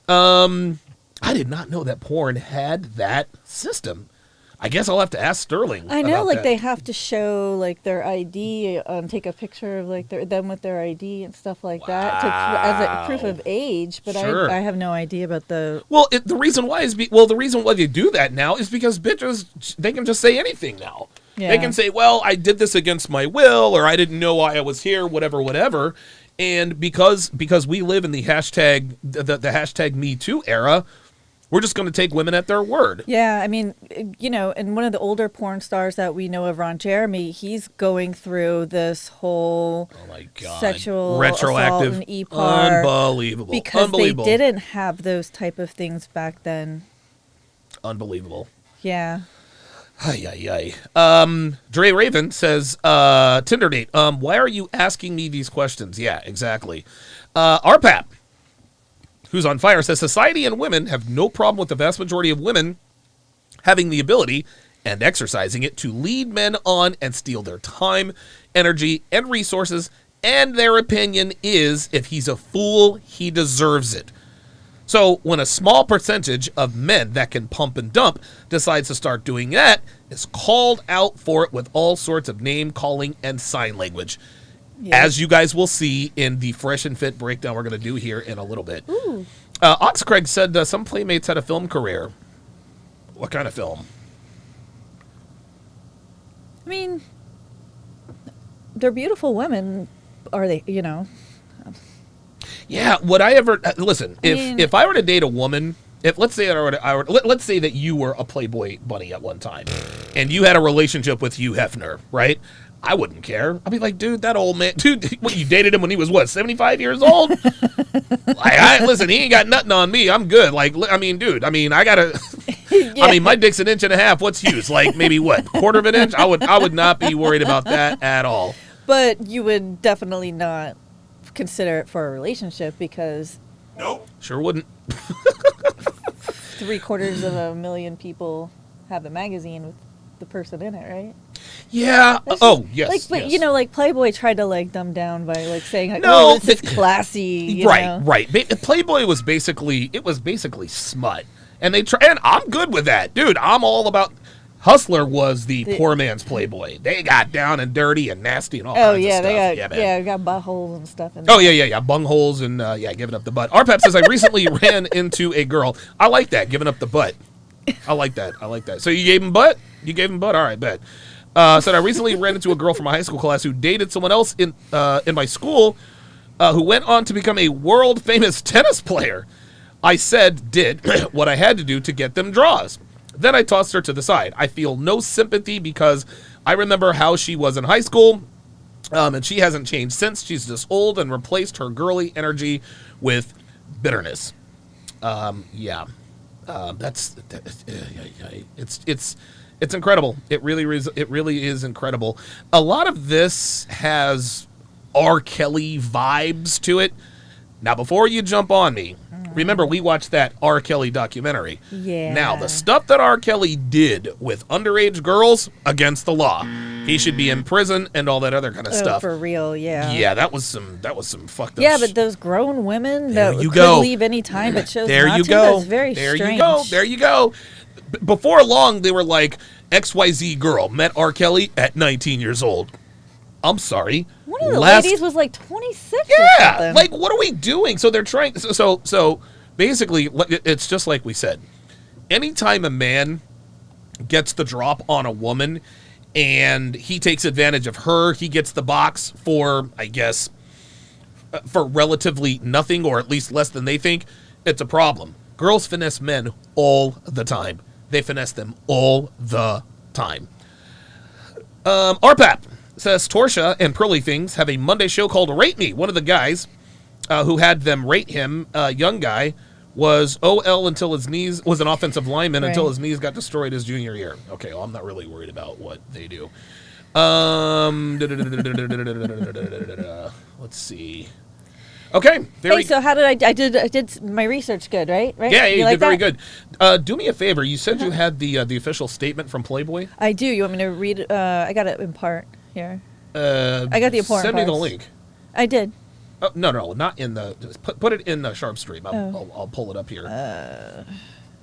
I did not know that porn had that system. I guess I'll have to ask Sterling. I know, about like that. they have to show like their ID, take a picture of like them with their ID and stuff like that as a proof of age. But Sure. I have no idea about the. Well, the reason why they do that now is because bitches, they can just say anything now. Yeah. They can say, well, I did this against my will, or I didn't know why I was here, whatever. And because we live in the hashtag Me Too era, we're just going to take women at their word. Yeah, I mean, and one of the older porn stars that we know of, Ron Jeremy, he's going through this whole sexual retroactive, assault and EPAR. Unbelievable. Because they didn't have those type of things back then. Unbelievable. Yeah. Ay, ay, ay. Dre Raven says, Tinder date. Why are you asking me these questions? Yeah, exactly. RPAP, who's on fire, says society and women have no problem with the vast majority of women having the ability and exercising it to lead men on and steal their time, energy, and resources, and their opinion is if he's a fool, he deserves it. So when a small percentage of men that can pump and dump decides to start doing that, is called out for it with all sorts of name calling and sign language. Yeah. As you guys will see in the Fresh and Fit breakdown we're going to do here in a little bit. Oxcraig said some playmates had a film career. What kind of film? I mean, they're beautiful women, are they, Yeah, would I ever listen? If I were to date a woman, let's say let's say that you were a Playboy bunny at one time, and you had a relationship with Hugh Hefner, right? I wouldn't care. I'd be like, dude, that old man, what, you dated him when he was 75 years old? Listen, he ain't got nothing on me. I'm good. I gotta. Yeah. I mean, my dick's 1.5 inches. What's Hugh's? Maybe what, 1/4 of an inch? I would not be worried about that at all. But you would definitely not consider it for a relationship because Nope. Sure wouldn't. 750,000 people have the magazine with the person in it, right? Yeah. Yes. But yes. Playboy tried to dumb down by saying, no, this is classy. Right. Playboy was basically smut, and and I'm good with that, dude. I'm all about. Hustler was the poor man's Playboy. They got down and dirty and nasty and all kinds of stuff. They got buttholes and stuff. Yeah. Bungholes and giving up the butt. RPAP says, I recently ran into a girl. I like that, giving up the butt. I like that. So you gave him butt? You gave him butt? All right, bet. Said, I recently ran into a girl from my high school class who dated someone else in my school who went on to become a world-famous tennis player. I did what I had to do to get them draws. Then I tossed her to the side. I feel no sympathy because I remember how she was in high school, and she hasn't changed since. She's just old and replaced her girly energy with bitterness. It's incredible. It really is incredible. A lot of this has R. Kelly vibes to it. Now, before you jump on me, remember we watched that R. Kelly documentary. Yeah. Now, the stuff that R. Kelly did with underage girls, against the law. He should be in prison and all that other kind of stuff. For real, yeah. Yeah, that was some fucked up. Yeah, but those grown women that could leave any time, but chose there not you to. go. That's very strange. There you go. Before long, they were like, XYZ girl met R. Kelly at 19 years old. I'm sorry. One of the ladies was 26 or something. What are we doing? So they're trying. So basically, it's just like we said. Anytime a man gets the drop on a woman and he takes advantage of her, he gets the box for, I guess, for relatively nothing, or at least less than they think, it's a problem. Girls finesse men all the time. They finesse them all the time. RPAP says Torsha and Pearly Things have a Monday show called Rate Me. One of the guys who had them rate him, a young guy, was OL until his knees, was an offensive lineman until his knees got destroyed his junior year. Okay, well, I'm not really worried about what they do. Let's see. Okay. So how did I did my research good, right? Yeah, you like did very good. Do me a favor. You said you had the official statement from Playboy. I do. You want me to read it? I got it in part here. I got the important Send me the parts. link. I did. Oh, no, not in the. Just put it in the Sharp Stream. I'll pull it up here.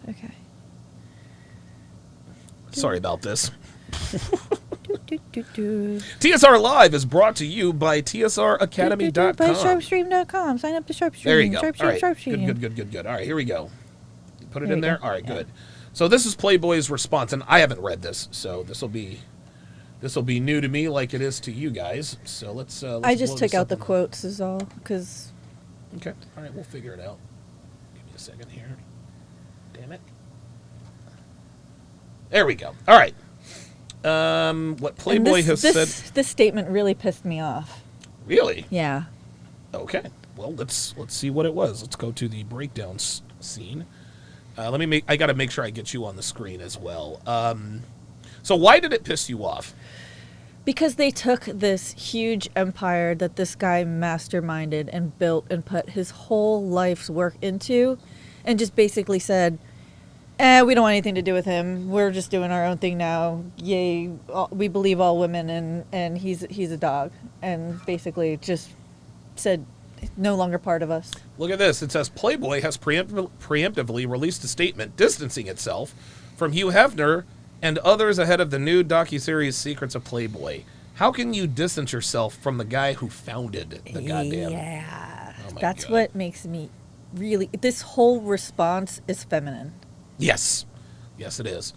Okay. Sorry about this. Do. TSR Live is brought to you by TSRacademy.com. By sharpstream.com. Sign up to Sharpstream. There you go. Sharpstream. Good. All right, here we go. Put it in there. All right, good. So this is Playboy's response, and I haven't read this, so this will be This will be new to me like it is to you guys. So let's I just blow took this out up the on quotes is all, because Okay. All right, we'll figure it out. Give me a second here. Damn it. There we go. All right. What Playboy has said. This statement really pissed me off. Really? Yeah. Okay. Well, let's see what it was. Let's go to the breakdown scene. I got to make sure I get you on the screen as well. So why did it piss you off? Because they took this huge empire that this guy masterminded and built and put his whole life's work into, and just basically said, we don't want anything to do with him. We're just doing our own thing now. Yay, we believe all women, and he's a dog. And basically just said, no longer part of us. Look at this. It says Playboy has preemptively released a statement distancing itself from Hugh Hefner and others ahead of the new docuseries Secrets of Playboy. How can you distance yourself from the guy who founded the goddamn... Yeah. Oh my That's God. what makes me really... This whole response is feminine. Yes. Yes, it is.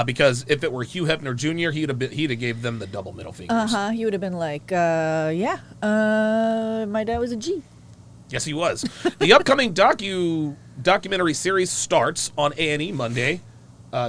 Because if it were Hugh Hefner Jr., he'd have gave them the double middle fingers. He would have been like, my dad was a G. Yes, he was. The upcoming documentary series starts on A&E Monday,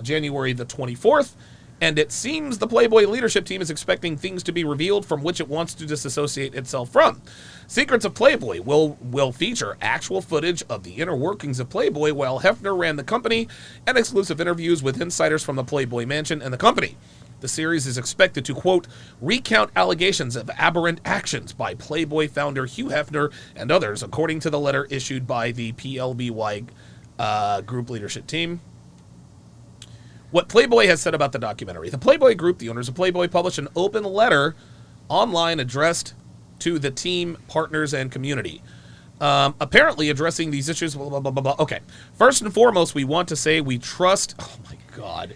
January the 24th, and it seems the Playboy leadership team is expecting things to be revealed from which it wants to disassociate itself from. Secrets of Playboy will feature actual footage of the inner workings of Playboy while Hefner ran the company and exclusive interviews with insiders from the Playboy mansion and the company. The series is expected to, quote, recount allegations of aberrant actions by Playboy founder Hugh Hefner and others, according to the letter issued by the PLBY group leadership team. What Playboy has said about the documentary. The Playboy Group, the owners of Playboy, published an open letter online addressed to the team, partners, and community. Apparently addressing these issues, blah, blah, blah, blah, blah. Okay. First and foremost, we want to say we trust, oh my God,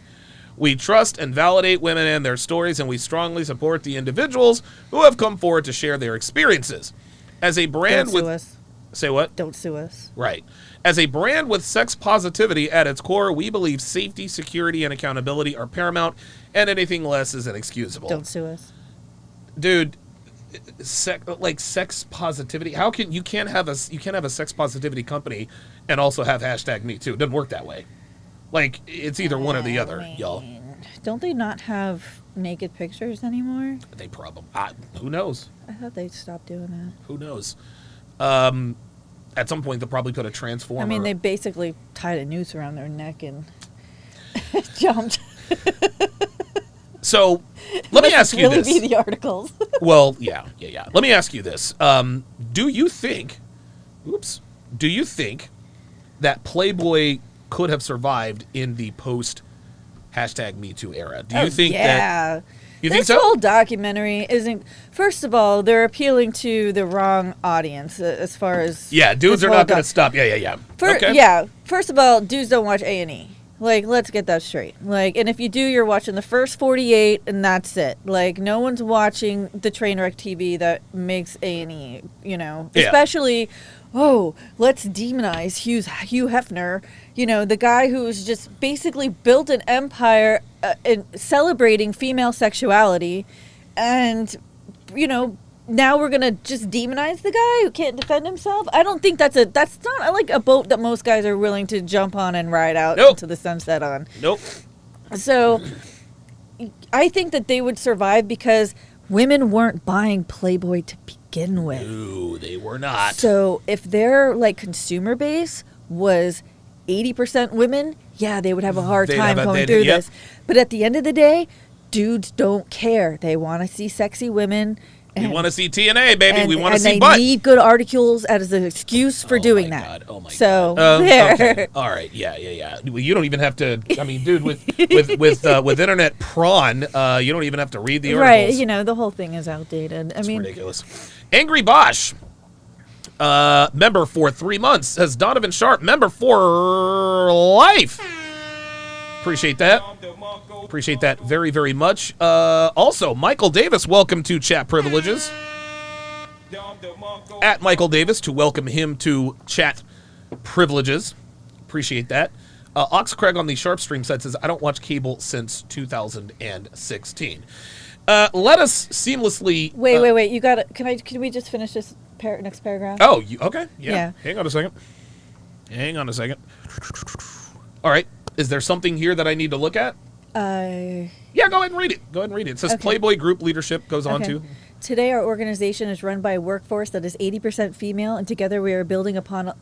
we trust and validate women and their stories, and we strongly support the individuals who have come forward to share their experiences. As a brand Don't with... sue us. Say what? Don't sue us. Right. As a brand with sex positivity at its core, we believe safety, security, and accountability are paramount, and anything less is inexcusable. Don't sue us. Dude, sex positivity. How can you can't have a sex positivity company and also have #MeToo? It doesn't work that way. Like, it's either one or the other, y'all. Don't they not have naked pictures anymore? They probably. Who knows? I thought they stopped doing that. Who knows? At some point, they'll probably put a transformer. I mean, they basically tied a noose around their neck and jumped. So, let me ask you really this. Be the articles. Well, yeah. Let me ask you this. Do you think that Playboy could have survived in the post #MeToo era? Do you think that? You think this so? whole documentary isn't. First of all, they're appealing to the wrong audience as far as. Yeah, dudes this are whole not going to stop. Yeah. Okay. Yeah. First of all, dudes don't watch A&E. Like, let's get that straight. Like, and if you do, you're watching the first 48, and that's it. Like, no one's watching the Trainwreck TV that makes A&E. You know, Yeah. especially. Oh, let's demonize Hugh Hefner. You know, the guy who's just basically built an empire in celebrating female sexuality. And, you know, now we're going to just demonize the guy who can't defend himself? I don't think that's not like a boat that most guys are willing to jump on and ride out into the sunset on. Nope. So I think that they would survive because women weren't buying Playboy to begin with. No, they were not. So if their like consumer base was 80% women, yeah, they would have a hard time going through this. But at the end of the day, dudes don't care. They want to see sexy women. We want to see TNA, baby. And, we want to see they butt. need good articles as an excuse for doing that. God. Oh my so, God. there. Okay. All right. Yeah. Well, you don't even have to. I mean, dude, with internet prawn, you don't even have to read the articles. Right. You know, the whole thing is outdated. It's ridiculous. Angry Bosch, member for 3 months, says Donovan Sharp, member for life. Appreciate that. Appreciate that very, very much. Also, Michael Davis, welcome to Chat Privileges. At Michael Davis to welcome him to Chat Privileges. Appreciate that. Ox Craig on the Sharp stream site says, I don't watch cable since 2016. Let us seamlessly. Wait. You got it. Can we just finish this next paragraph? Oh, okay. Yeah. Yeah. Hang on a second. All right. Is there something here that I need to look at? Yeah, go ahead and read it. It says Okay. Playboy group leadership goes on Okay. to. Today, our organization is run by a workforce that is 80% female, and together we are building upon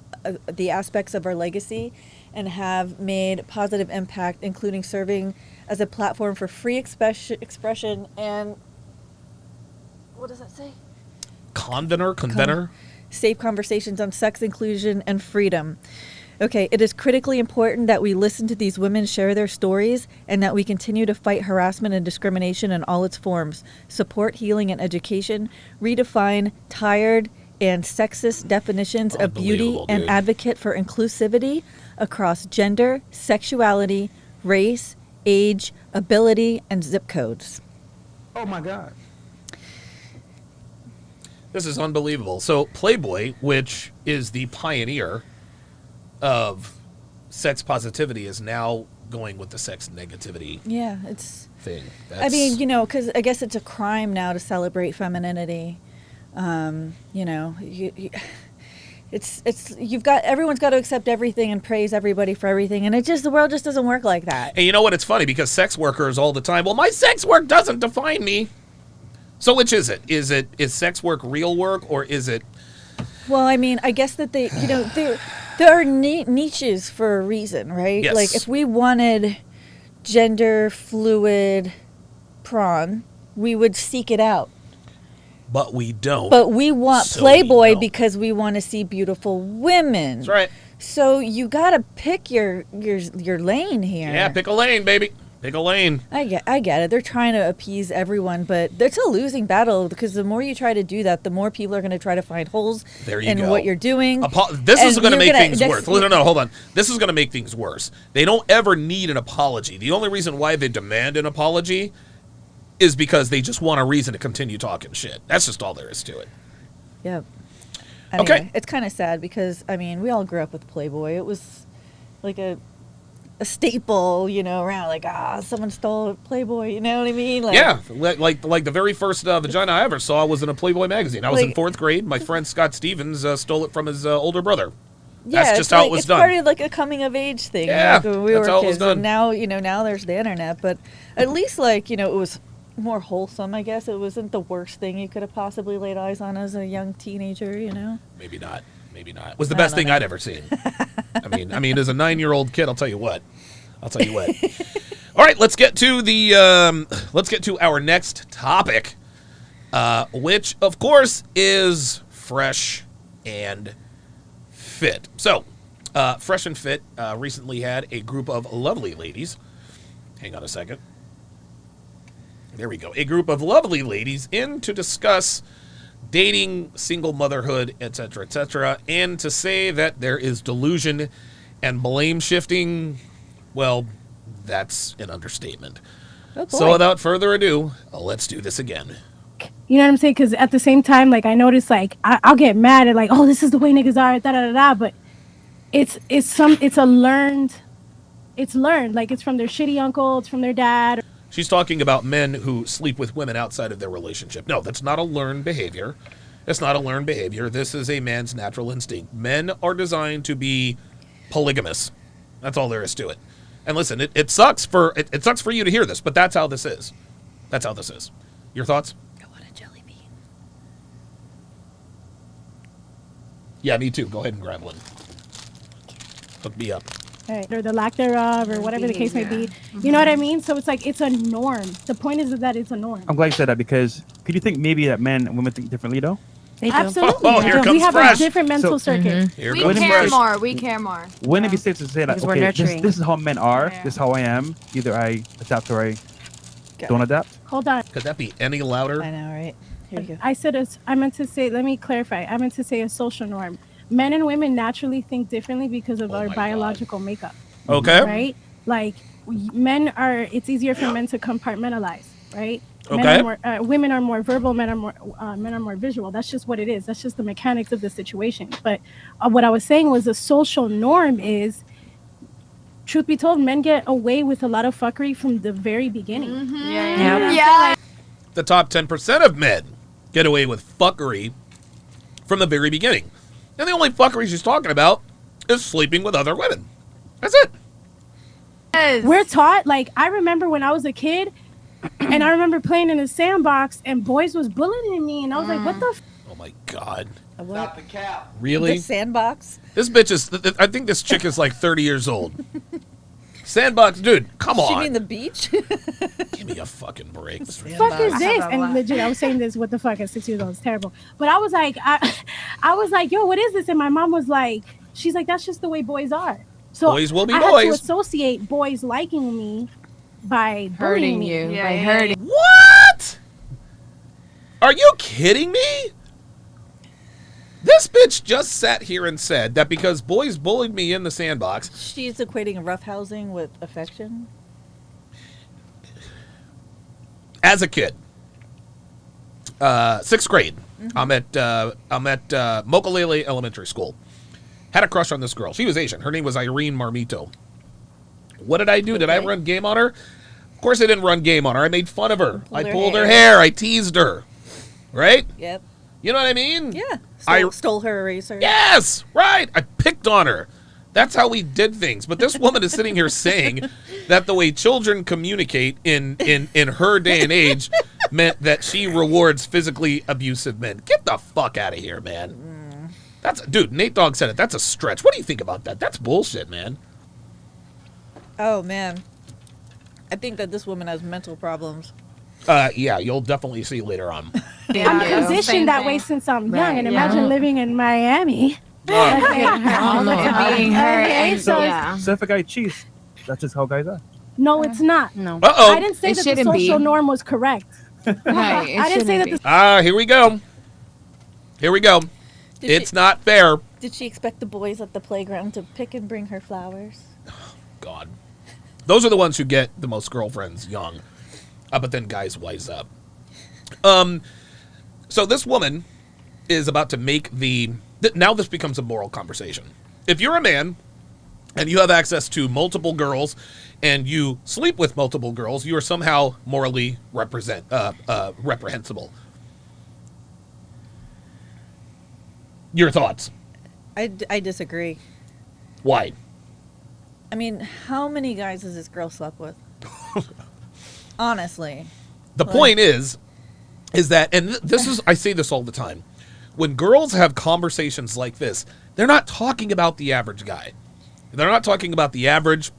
the aspects of our legacy and have made positive impact, including serving as a platform for free expression and what does that say? Convener. Safe conversations on sex, inclusion, and freedom. Okay, it is critically important that we listen to these women share their stories and that we continue to fight harassment and discrimination in all its forms, support healing and education, redefine tired and sexist definitions of beauty, Unbelievable, and dude. advocate for inclusivity across gender, sexuality, race, age, ability, and zip codes. Oh my God. This is unbelievable. So Playboy, which is the pioneer of sex positivity, is now going with the sex negativity Yeah, it's... thing. I mean, you know, because I guess it's a crime now to celebrate femininity. You know, everyone's got to accept everything and praise everybody for everything, and the world just doesn't work like that. And you know what? It's funny because sex workers all the time. Well, my sex work doesn't define me. So which is it? Is sex work real work, or is it? Well, I mean, I guess that there are niches for a reason, right? Yes. Like if we wanted gender fluid prawn, we would seek it out. But we don't. But we want So Playboy we don't. because we want to see beautiful women. That's right. So you gotta pick your lane here. Yeah, pick a lane, baby. Pick a lane. I get it. They're trying to appease everyone, but it's a losing battle because the more you try to do that, the more people are going to try to find holes in go. what you're doing. This is And going to you're make things that's- worse. No, hold on. This is going to make things worse. They don't ever need an apology. The only reason why they demand an apology is because they just want a reason to continue talking shit. That's just all there is to it. Yep. Anyway, Okay. it's kind of sad because I mean we all grew up with Playboy. It was like a staple, you know, around like someone stole Playboy. You know what I mean? Like, Yeah, like the very first vagina I ever saw was in a Playboy magazine. I was in Like- 4th grade. My friend Scott Stevens stole it from his older brother. Yeah, That's it's just how it like- was it's done. part of like a coming of age thing. Yeah, like when we that's were how it was kids. done. And now, you know, now there's the internet, but at least like, you know, it was more wholesome, I guess. It wasn't the worst thing you could have possibly laid eyes on as a young teenager, you know? Maybe not. It was the I best don't thing know. I'd ever seen. I mean, as a 9-year-old kid, I'll tell you what. All right, let's get to our next topic, which of course is fresh and fit. So, Fresh and Fit recently had a group of lovely ladies. Hang on a second. There we go. A group of lovely ladies in to discuss dating, single motherhood, etc., and to say that there is delusion and blame shifting, well, that's an understatement. Oh, boy. So without further ado, let's do this again. You know what I'm saying? Because at the same time, like I notice, like I'll get mad at like, oh, this is the way niggas are, da da da da. But it's learned. Like it's from their shitty uncle, it's from their dad. She's talking about men who sleep with women outside of their relationship. No, that's not a learned behavior. It's not a learned behavior. This is a man's natural instinct. Men are designed to be polygamous. That's all there is to it. And listen, it sucks for you to hear this, but that's how this is. That's how this is. Your thoughts? Oh, what a jelly bean. Yeah, me too. Go ahead and grab one. Hook me up. Right. Or the lack thereof, or whatever the case may be. You know what I mean? So it's like it's a norm. The point is that it's a norm. I'm glad you said that because could you think maybe that men and women think differently though? They do. Absolutely. Oh, here we comes have Fresh. a different mental circuit. Here We goes care Fresh. more. We care more. Wouldn't it be safe to say that Because we're okay, this nurturing. is how men are, Yeah. this is how I am. Either I adapt or I Go. don't adapt. Hold on. Could that be any louder? I know, right? Here you go. I said I meant to say, let me clarify. I meant to say a social norm. Men and women naturally think differently because of Oh our my biological makeup, Okay. right? Like it's easier for men to compartmentalize, right? Okay. Women are more verbal, men are more visual. That's just what it is. That's just the mechanics of the situation. But what I was saying was a social norm is, truth be told, men get away with a lot of fuckery from the very beginning. Yeah. the top 10% of men get away with fuckery from the very beginning. And the only fuckery she's talking about is sleeping with other women. That's it. We're taught, like, I remember when I was a kid, and I remember playing in a sandbox, and boys was bullying me, and I was like, what the f? Oh my God. What? the cap. Really? The sandbox? This bitch is, I think this chick is like 30 years old. Sandbox, dude, come Does she on. mean the beach? Give me a fucking break. Fuck is this? And legit, I was saying this, what the fuck, at 6 years old, it's terrible. But I was like, I was like, yo, what is this? And my mom was like, she's like, that's just the way boys are. So Boys will be I had to boys. associate boys liking me by Hurting bullying you. me. By hurting. What? Are you kidding me? This bitch just sat here and said that because boys bullied me in the sandbox. She's equating roughhousing with affection. As a kid, 6th grade, I'm at Mokulele Elementary School. Had a crush on this girl. She was Asian. Her name was Irene Marmito. What did I do? Did I run game on her? Of course I didn't run game on her. I made fun of her. I pulled her hair. I teased her. Right? Yep. You know what I mean? Yeah. I Stole her eraser. Yes, right. I picked on her. That's how we did things. But this woman is sitting here saying that the way children communicate in her day and age meant that she rewards physically abusive men. Get the fuck out of here, man. That's dude, Nate Dogg said it. That's a stretch. What do you think about that? That's bullshit, man. Oh, man. I think that this woman has mental problems. Yeah, you'll definitely see later on. I'm positioned that way since I'm young, and imagine living in Miami. Being her. Okay, And, so yeah. So if a guy cheats, that's just how guys are. no, it's not. No. Uh-oh. I didn't say It that the shouldn't be. social norm was correct. Right. I didn't say that the Here we go. Here we go. It's not fair. Did she expect the boys at the playground to pick and bring her flowers? God. Those are the ones who get the most girlfriends young. But then guys wise up. So this woman is about to make now this becomes a moral conversation. If you're a man and you have access to multiple girls and you sleep with multiple girls, you are somehow morally reprehensible. Your thoughts? I disagree. Why? I mean, how many guys has this girl slept with? Honestly. The point is that, and this is, I say this all the time, when girls have conversations like this, they're not talking about the average guy. They're not talking about the average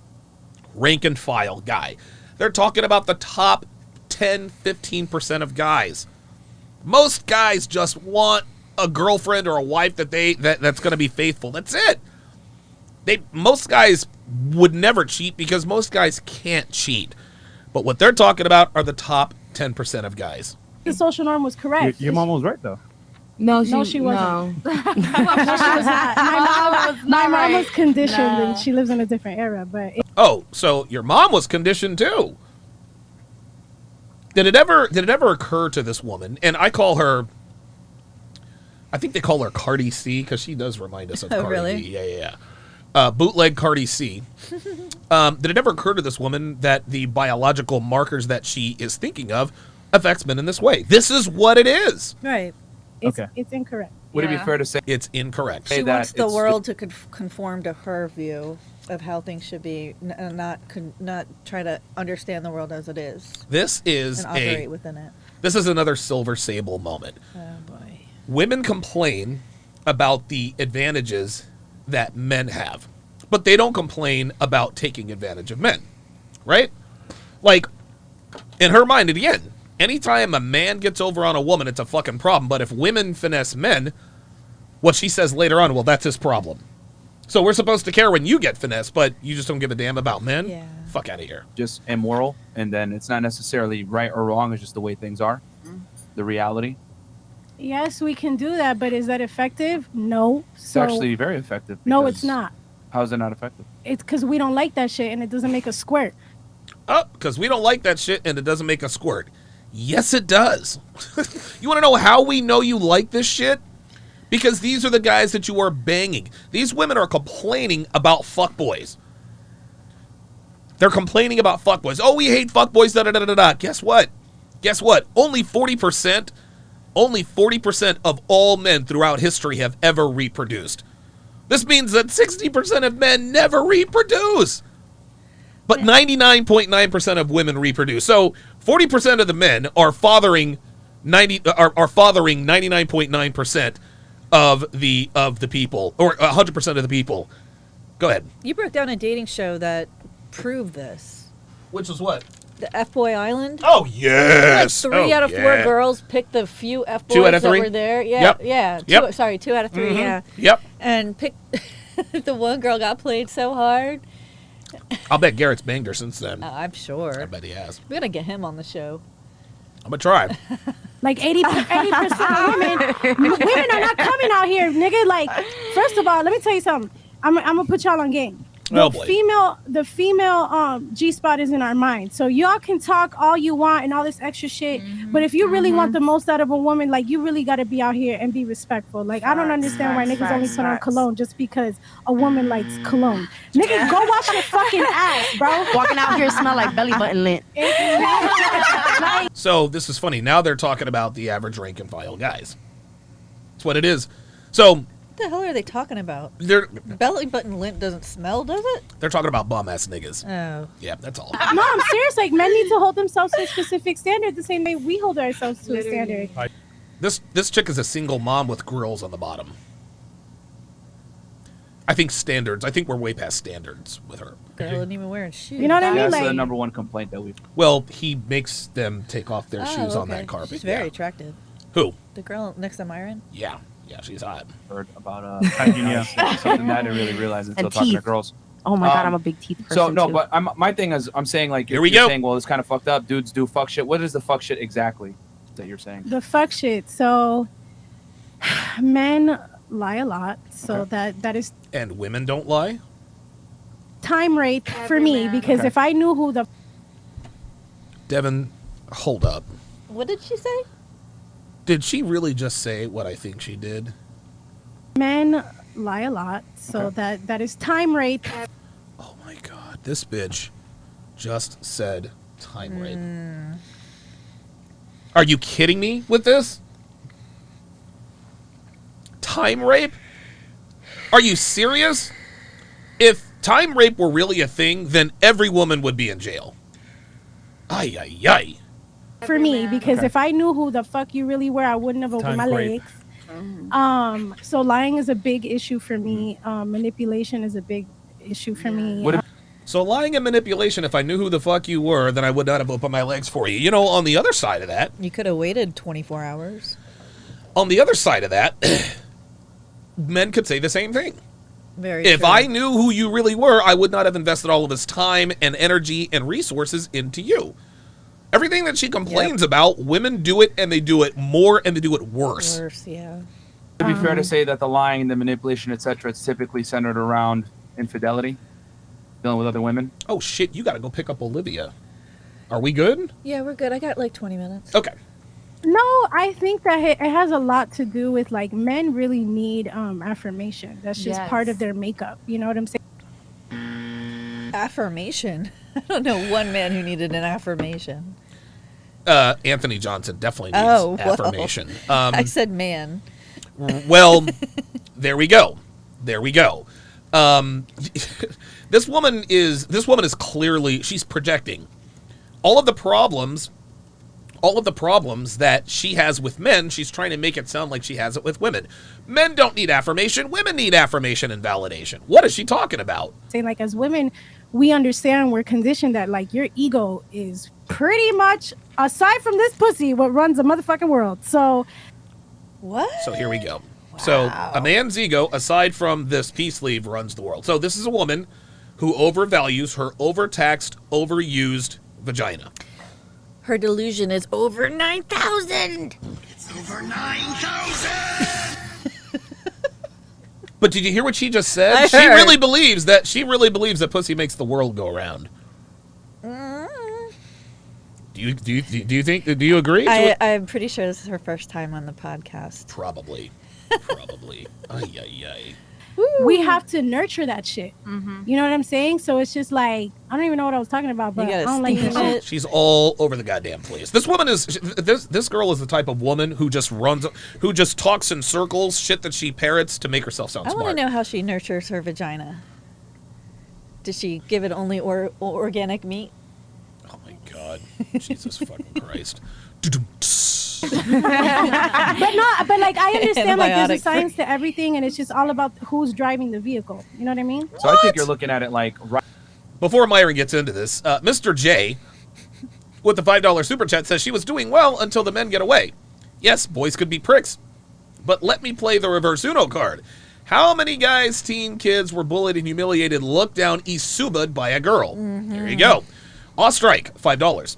rank and file guy. They're talking about the top 10, 15% of guys. Most guys just want a girlfriend or a wife that's going to be faithful. That's it. Most guys would never cheat because most guys can't cheat. But what they're talking about are the top 10% of guys. the social norm was correct. Your mom was right though. No, No, she wasn't. No, she was not. My mom was conditioned, and she lives in a different era. But Oh, so your mom was conditioned too. Did it ever occur to this woman, and I think they call her Cardi C because she does remind us of Cardi really? B. Yeah. Bootleg Cardi C. Did it ever occur to this woman that the biological markers that she is thinking of affects men in this way? This is what it is. Right. it's incorrect. Would it be fair to say It's incorrect. She that wants the it's world to conform to her view of how things should be, and not try to understand the world as it is This is and operate within it. This is another Silver Sable moment. Oh boy. Women complain about the advantages that men have, but they don't complain about taking advantage of men, right? Like, in her mind, and again, anytime a man gets over on a woman, it's a fucking problem. But if women finesse men, what she says later on, well, that's his problem. So we're supposed to care when you get finessed, but you just don't give a damn about men? Yeah. Fuck out of here. just immoral, and then it's not necessarily right or wrong, it's just the way things are, the reality? Yes, we can do that, but is that effective? No. It's actually very effective. no, because it's not. How is it not effective? It's because we don't like that shit, and it doesn't make us squirt. Oh, because we don't like that shit and it doesn't make us squirt. Yes, it does. You want to know how we know you like this shit? Because these are the guys that you are banging. These women are complaining about fuckboys. They're complaining about fuckboys. Oh, we hate fuckboys, da-da-da-da-da. Guess what? Guess what? Only 40% of all men throughout history have ever reproduced. This means that 60% of men never reproduce. But 99.9% of women reproduce. So 40% of the men are fathering 99.9% of the people, or 100% of the people. Go ahead. You broke down a dating show that proved this. Which is what? The F-Boy Island. Oh, yes. Like 3 out of 4 girls picked the few F-boys 2 out of 3? that were there. Yeah, Yep. yeah. Yep. 2 out of 3, yeah. Yep. And picked the one girl got played so hard. I'll bet Garrett's banged her since then. I'm sure. I bet he has. We're going to get him on the show. I'm going to try. Like 80% of women are not coming out here, nigga. Like, first of all, let me tell you something. I'm gonna put y'all on game. Oh, boy. The female G-spot is in our mind. So y'all can talk all you want and all this extra shit, but if you really want the most out of a woman, like, you really got to be out here and be respectful. Like, I don't understand why niggas only put on cologne just because a woman likes cologne. Niggas, go wash your fucking ass, bro. Walking out here smell like belly button lint. So this is funny. Now they're talking about the average rank and file guys. That's what it is. So What the hell are they talking about? they're Belly button lint doesn't smell, does it? talking about bum-ass niggas. Oh. Yeah, that's all. No, I'm serious. Like, men need to hold themselves to a specific standard the same way we hold ourselves to a standard. This chick is a single mom with grills on the bottom. I think we're way past standards with her. Girl isn't even wearing shoes. You know what I mean? That's Like, the number one complaint that we've. Well, he makes them take off their Oh, shoes on okay. that carpet. She's very Yeah. attractive. Who? The girl next to Myron? Yeah, she's hot. Heard about something that I didn't really realize until And talking to teeth. girls. Oh my god, I'm a big teeth person. So no, too. but my thing is, I'm saying, like, Here we you're go. saying, well, it's kind of fucked up. Dudes do fuck shit. What is the fuck shit exactly that you're saying? the fuck shit. So men lie a lot. So that is And women don't lie? time rape for me, because Okay. if I knew who the Devin, hold up. What did she say? Did she really just say what I think she did? men lie a lot, so that is time rape. Oh my god, this bitch just said time rape. Are you kidding me with this? Time rape? Are you serious? If time rape were really a thing, then every woman would be in jail. Ay, ay, ay. For me, because if I knew who the fuck you really were, I wouldn't have opened my legs. So lying is a big issue for me. Manipulation is a big issue for me. What if- So lying and manipulation, if I knew who the fuck you were, then I would not have opened my legs for you. You know, on the other side of that, You could have waited 24 hours. on the other side of that, men could say the same thing. Very If true. I knew who you really were, I would not have invested all of his time and energy and resources into you. Everything that she complains about, women do it, and they do it more, and they do it worse. Worse, yeah. Would it be fair to say that the lying, the manipulation, etc., it's typically centered around infidelity, dealing with other women? Oh shit, you gotta go pick up Olivia. Are we good? Yeah, we're good. I got like 20 minutes. Okay. No, I think that it has a lot to do with, like, men really need affirmation. That's just part of their makeup. You know what I'm saying? Affirmation. I don't know one man who needed an affirmation. Anthony Johnson definitely needs Oh, whoa. affirmation. I said man. Well, there we go. There we go. This woman is clearly, she's projecting all of the problems that she has with men. She's trying to make it sound like she has it with women. Men don't need affirmation. Women need affirmation and validation. What is she talking about? Saying, like, as women, we understand, we're conditioned that, like, your ego is pretty much, aside from this pussy, what runs the motherfucking world. So What? So here we go. So a man's ego, aside from this pea sleeve, runs the world. So this is a woman who overvalues her overtaxed, overused vagina. Her delusion is over 9,000. It's over 9,000! But did you hear what she just said? I She heard. really believes that pussy makes the world go around. Do you agree? I'm pretty sure this is her first time on the podcast. Probably. Ay, ay, ay. we have to nurture that shit. You know what I'm saying? So it's just like, I don't even know what I was talking about, but I don't like steam that shit. it. She's all over the goddamn place. This woman is this girl is the type of woman who just talks in circles, shit that she parrots to make herself sound I smart. want to know how she nurtures her vagina. Does she give it only organic meat? Oh my god, Jesus fucking Christ! But like I understand, like there's a Antibiotic. science to everything, and it's just all about who's driving the vehicle. You know what I mean? So I think you're looking at it like right. Before Myron gets into this, Mr. J, with the $5 super chat, says she was doing well until the men get away. Yes, boys could be pricks, but let me play the reverse Uno card. How many guys, teen kids were bullied and humiliated, looked down, isuba'd by a girl? There you go. Ostrike, $5.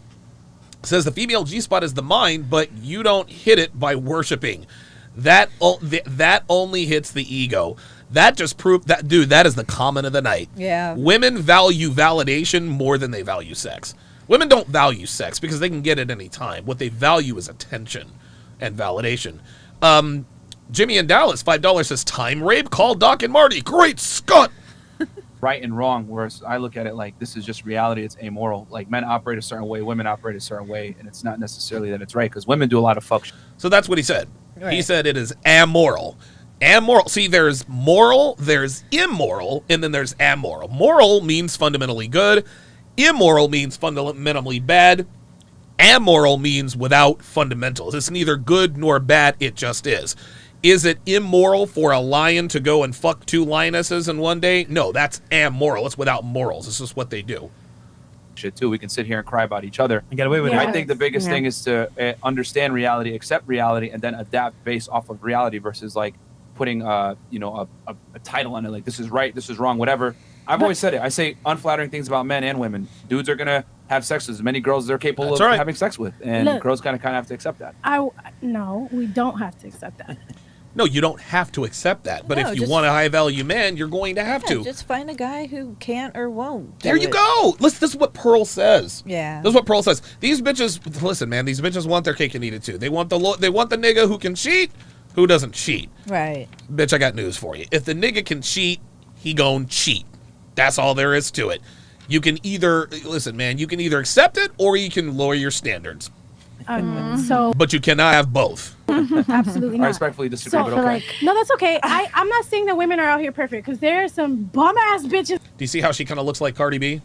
Says the female G-spot is the mind, but you don't hit it by worshiping. That only hits the ego. That just proved that, dude, that is the comment of the night. Yeah. Women value validation more than they value sex. Women don't value sex because they can get it any time. What they value is attention and validation. Jimmy in Dallas, $5 says time rape. Call Doc and Marty. Great Scott. Right and wrong, whereas I look at it like this is just reality. It's amoral. Like men operate a certain way, women operate a certain way, and it's not necessarily that it's right because women do a lot of fuck shit. So that's what he said. He Right. said it is amoral. Amoral. See, there's moral, there's immoral, and then there's amoral. Moral means fundamentally good. Immoral means fundamentally bad. Amoral means without fundamentals. It's neither good nor bad. It just is. Is it immoral for a lion to go and fuck 2 lionesses in one day? No, that's amoral. It's without morals. It's just what they do. Shit too. We can sit here and cry about each other. And get away with Yeah. it. I think the biggest thing is to understand reality, accept reality, and then adapt based off of reality versus like putting a title on it, like this is right, this is wrong, whatever. I've always said it. I say unflattering things about men and women. Dudes are gonna have sex with as many girls as they're capable That's of right. having sex with, and Look. girls kind of have to accept that. No, we don't have to accept that. No, you don't have to accept that. But No, if you just- want a high-value man, you're going to have Yeah, to. just find a guy who can't or won't. There do you it. go. Listen, this is what Pearl says. Yeah. This is what Pearl says. These bitches, listen, man. These bitches want their cake and eat it too. They want the nigga who can cheat, who doesn't cheat. Right. Bitch, I got news for you. If the nigga can cheat, he gon' cheat. That's all there is to it. You can either listen, man. You can either accept it or you can lower your standards. So But you cannot have both. absolutely I not. respectfully disagree, So but okay. no, that's okay. I'm not saying that women are out here perfect because there are some bum ass bitches. Do you see how she kind of looks like Cardi B?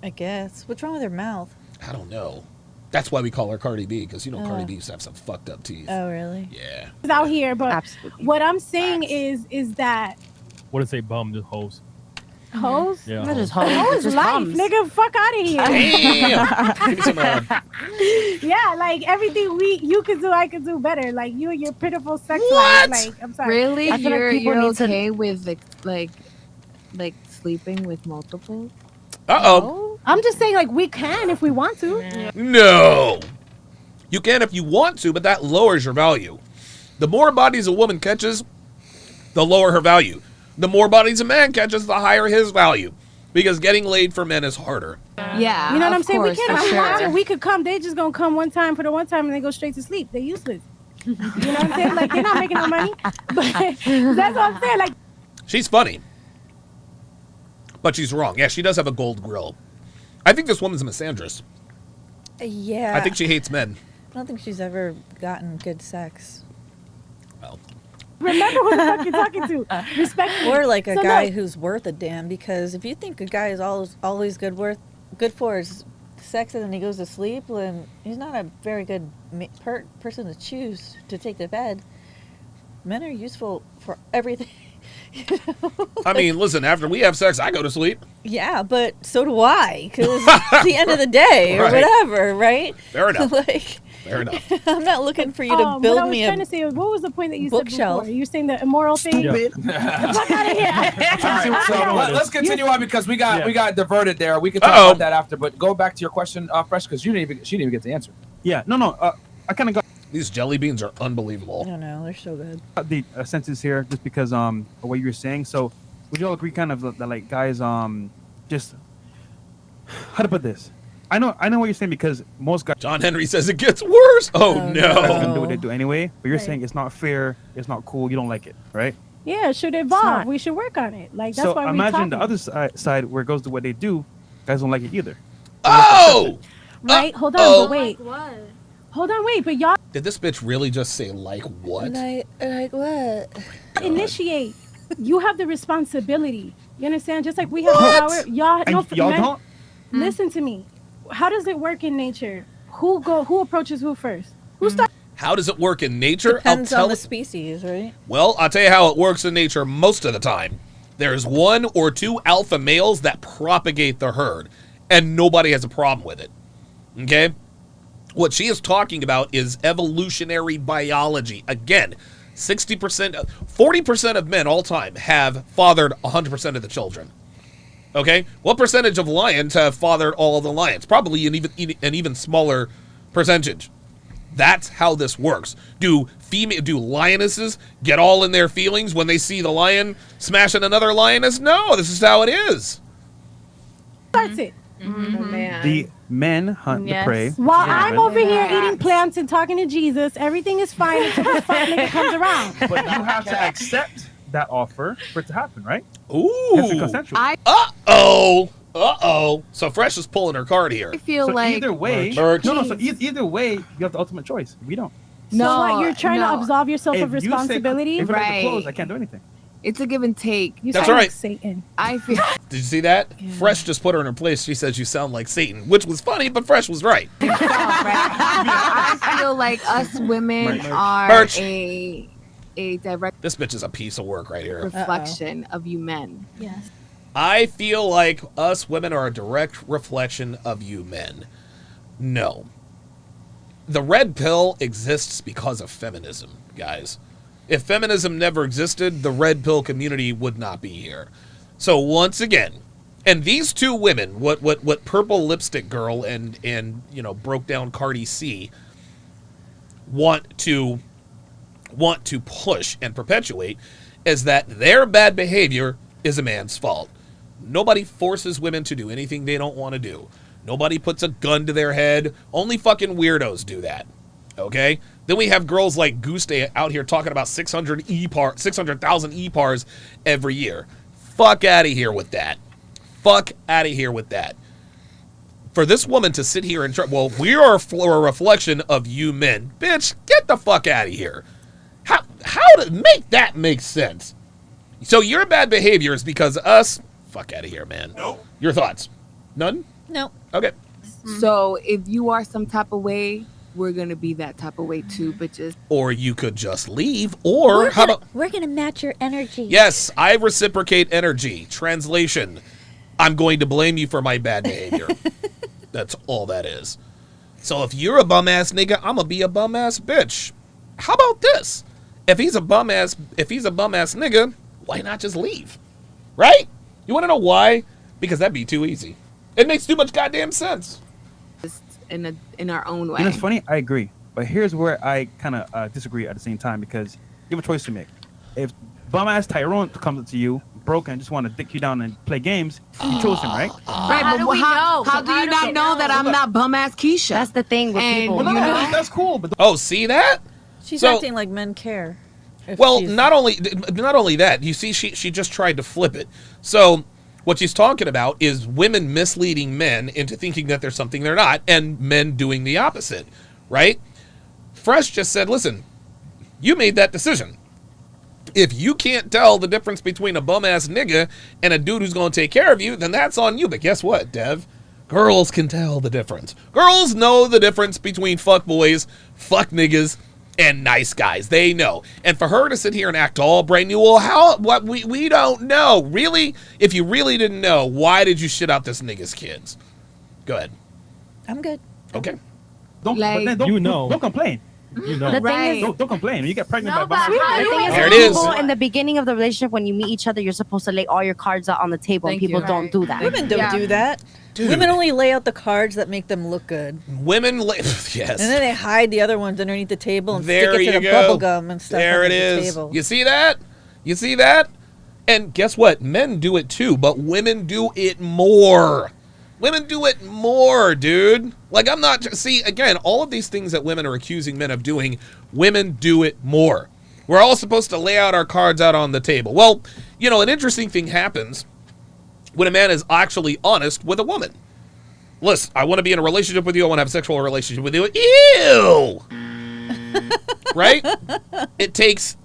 I guess. What's wrong with her mouth? I don't know. That's why we call her Cardi B, because Cardi B used to have some fucked up teeth. Oh, really? Yeah. Out here, but Absolutely. what I'm saying is that What did say bum? Just hoes. hoes. Yeah. Not just hoes. hoes, Hoes it's just life, bums. nigga. Fuck out of here. Damn. Give me some, Yeah, like everything you could do, I could do better. Like you and your pitiful sex What? life. Like I'm sorry. Really? I feel like You're people need to- okay with like sleeping with multiple? uh-oh. I'm just saying, like we can if we want to. No. You can if you want to, but that lowers your value. The more bodies a woman catches, the lower her value. The more bodies a man catches, the higher his value. Because getting laid for men is harder. Yeah. You know what I'm of saying? We course, can't. for Imagine sure. we could come. They just gonna come one time for the one time and they go straight to sleep. They're useless. You know what I'm saying? Like they're not making no money. But that's what I'm saying. Like She's funny. But she's wrong. Yeah, she does have a gold grill. I think this woman's a misandrist. Yeah. I think she hates men. I don't think she's ever gotten good sex. Well, remember who the fuck you're talking to. Respectfully. Or like a So guy look, who's worth a damn, because if you think a guy is always good for his sex and then he goes to sleep, then he's not a very good person to choose to take to bed. Men are useful for everything. You know? I mean, listen, after we have sex, I go to sleep. Yeah, but so do I, because it's the end of the day or Right. whatever, right? Fuir enough. Like, Fair enough. I'm not looking for you to what I build was me trying a to say was, what was the point that you bookshelf. said before? You saying the immoral thing? Yeah. Get the fuck out of here. So let's continue on because we got diverted there. We can talk Uh-oh. about that after, but go back to your question, Fresh, because she didn't even get the answer. Yeah. No. I kind of got These jelly beans are unbelievable. I don't know, they're so good. the sentence here just because of what you were saying. So would you all agree kind of that like guys just how to put this? I know what you're saying because most guys John Henry says it gets worse. Oh, Oh, no. gonna do what they do anyway. But you're Right. saying it's not fair, it's not cool, you don't like it, right? Yeah, it should evolve. not. We should work on it. Like that's So why we imagine the talking. other side where it goes to what they do. Guys don't like it either. Oh! Right? Hold on, Uh-oh. but wait. Hold on, wait. But y'all Did this bitch really just say like what? Like what? initiate. You have the responsibility. You understand? Just like we have the What? power. Y'all, And no, y'all men- don't? Listen to me. How does it work in nature? Who approaches who first? Who starts? How does it work in nature? Depends I'll on tell the species, right? Well, I'll tell you how it works in nature most of the time. There's 1 or 2 alpha males that propagate the herd, and nobody has a problem with it. Okay? What she is talking about is evolutionary biology. Again, 40% of men all time have fathered 100% of the children. Okay? What percentage of lions have fathered all of the lions? Probably an even smaller percentage. That's how this works. Do lionesses get all in their feelings when they see the lion smashing another lioness? No, this is how it is. Starts it. The men hunt the prey. While I'm over here eating plants and talking to Jesus, everything is fine until this fuck nigga comes around. But you have to accept that offer for it to happen, right? Ooh. It's consensual. Uh-oh. So Fresh is pulling her card here. I feel So like either way, Merch. no. So either way, you have the ultimate choice. We don't. So what, you're trying to absolve yourself of If you say- responsibility? if I Right. close, I can't do anything. it's a give and take. You That's sound right. like Satan. I feel Did you see that? Fresh just put her in her place. She says you sound like Satan, which was funny, but Fresh was right. I feel like us women are Merch. a direct This bitch is a piece of work right here. reflection of you men. Yes. I feel like us women are a direct reflection of you men. No. The red pill exists because of feminism, guys. If feminism never existed, the red pill community would not be here. So once again, and these two women, what Purple Lipstick Girl and broke down Cardi C want to push and perpetuate is that their bad behavior is a man's fault. Nobody forces women to do anything they don't want to do. Nobody puts a gun to their head. Only fucking weirdos do that. Okay? Then we have girls like Goose Day out here talking about 600,000 E-PARs every year. Fuck out of here with that. Fuck out of here with that. For this woman to sit here and try, well, we are a reflection of you men. Bitch, get the fuck out of here. How to make that make sense? So your bad behavior is because of us? Fuck out of here, man. Nope. Your thoughts? None? No. Okay. So if you are some type of way, we're gonna be that type of way too, but just Or you could just leave. Or how about... We're gonna match your energy. Yes, I reciprocate energy. Translation, I'm going to blame you for my bad behavior. That's all that is. So if you're a bum-ass nigga, I'm gonna be a bum-ass bitch. How about this? If he's a bum-ass nigga, why not just leave? Right? You want to know why? Because that'd be too easy. It makes too much goddamn sense. in our own way. You know, it's funny. I agree, but here's where I kind of disagree at the same time because you have a choice to make. If bum ass Tyrone comes up to you broke and just want to dick you down and play games, you chose him, right? Right, How but do we how know? do you not know that I'm not bum ass Keisha? That's the thing with And people. you know, That's cool, but Oh, see that? She's So- acting like men care. If Well, she's- not only that, you see, she just tried to flip it. So what she's talking about is women misleading men into thinking that there's something they're not, and men doing the opposite, right? Fresh just said, listen, you made that decision. If you can't tell the difference between a bum-ass nigga and a dude who's going to take care of you, then that's on you. But guess what, Dev? Girls can tell the difference. Girls know the difference between fuck boys, fuck niggas, and nice guys. They know. And for her to sit here and act all brand new, well, we don't know. Really? If you really didn't know, why did you shit out this nigga's kids? Go ahead. I'm good. Okay. don't, Like, but then don't, you know. don't complain. You know. The thing Right. is, Don't complain. When you get pregnant no, by but bum ass. the thing is, There it people is. in the beginning of the relationship, when you meet each other, you're supposed to lay all your cards out on the table, Thank and people you. don't do that. Women don't Yeah. do that. Dude. Women only lay out the cards that make them look good. Women, yes. And then they hide the other ones underneath the table and There stick it you to the go. bubble gum and stuff There it under the is. table. You see that? You see that? And guess what? Men do it too, but women do it more. Women do it more, dude. Like, I'm not... See, again, all of these things that women are accusing men of doing, women do it more. We're all supposed to lay out our cards out on the table. Well, you know, an interesting thing happens when a man is actually honest with a woman. Listen, I want to be in a relationship with you. I want to have a sexual relationship with you. Ew! Right? It takes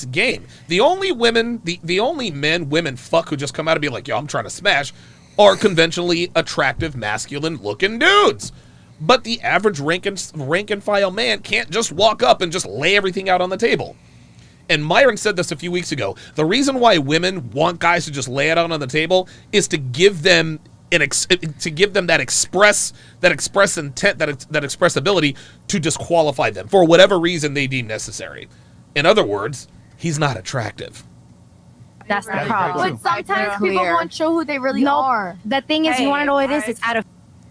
game. The only women, the only men women fuck who just come out and be like, yo, I'm trying to smash, are conventionally attractive, masculine-looking dudes. But the average rank and file man can't just walk up and just lay everything out on the table. And Myron said this a few weeks ago. The reason why women want guys to just lay it out on the table is to give them that express intent, that express ability to disqualify them for whatever reason they deem necessary. In other words, he's not attractive. That's the That's problem. But sometimes people won't show who they really are. The thing is, you want to know what it is? It's out of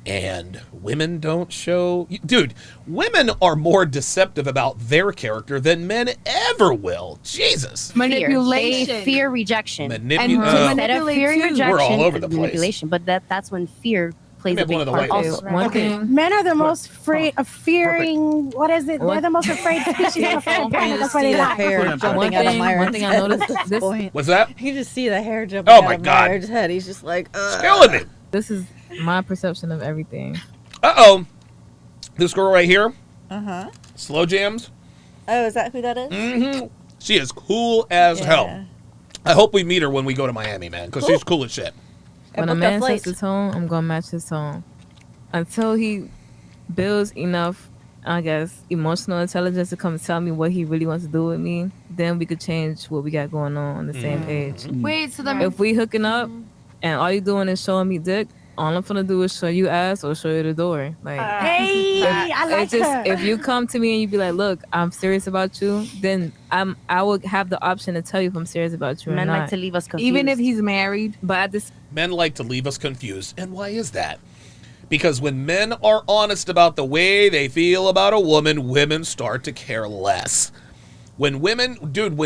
And women don't show... Dude, women are more deceptive about their character than men ever will. Jesus. fear. Manipulation. They fear rejection. And to Instead of fear manipulate too. rejection, We're all over the it's place. manipulation. But that's when fear plays Let a me have one big of the part. white Also, ones. One thing. Men are the most afraid of fearing. What is it? They're the most afraid species of all planet. That's why they the lie. hair jumping out of Myron's I head noticed at this point. What's that? You can just see the hair jumping Oh out my of God. Myron's head. He's just like, It's killing me. This is my perception of everything. Uh-oh. This girl right here, uh-huh. Slow Jams. Oh, is that who that is? Mm-hmm. She is cool as hell. I hope we meet her when we go to Miami, man, because she's cool as shit. When a man sets his tone, I'm gonna match his tone. Until he builds enough, I guess, emotional intelligence to come tell me what he really wants to do with me, then we could change what we got going on the same page. Wait, so that If we hooking up and all you doing is showing me dick, all I'm finna do is show you ass or show you the door. Like, Hey, I like her. if you come to me and you be like, look, I'm serious about you, then I will have the option to tell you if I'm serious about you or Men not. like to leave us confused. even if he's married, But at this, Men like to leave us confused. And why is that? Because when men are honest about the way they feel about a woman, women start to care less. When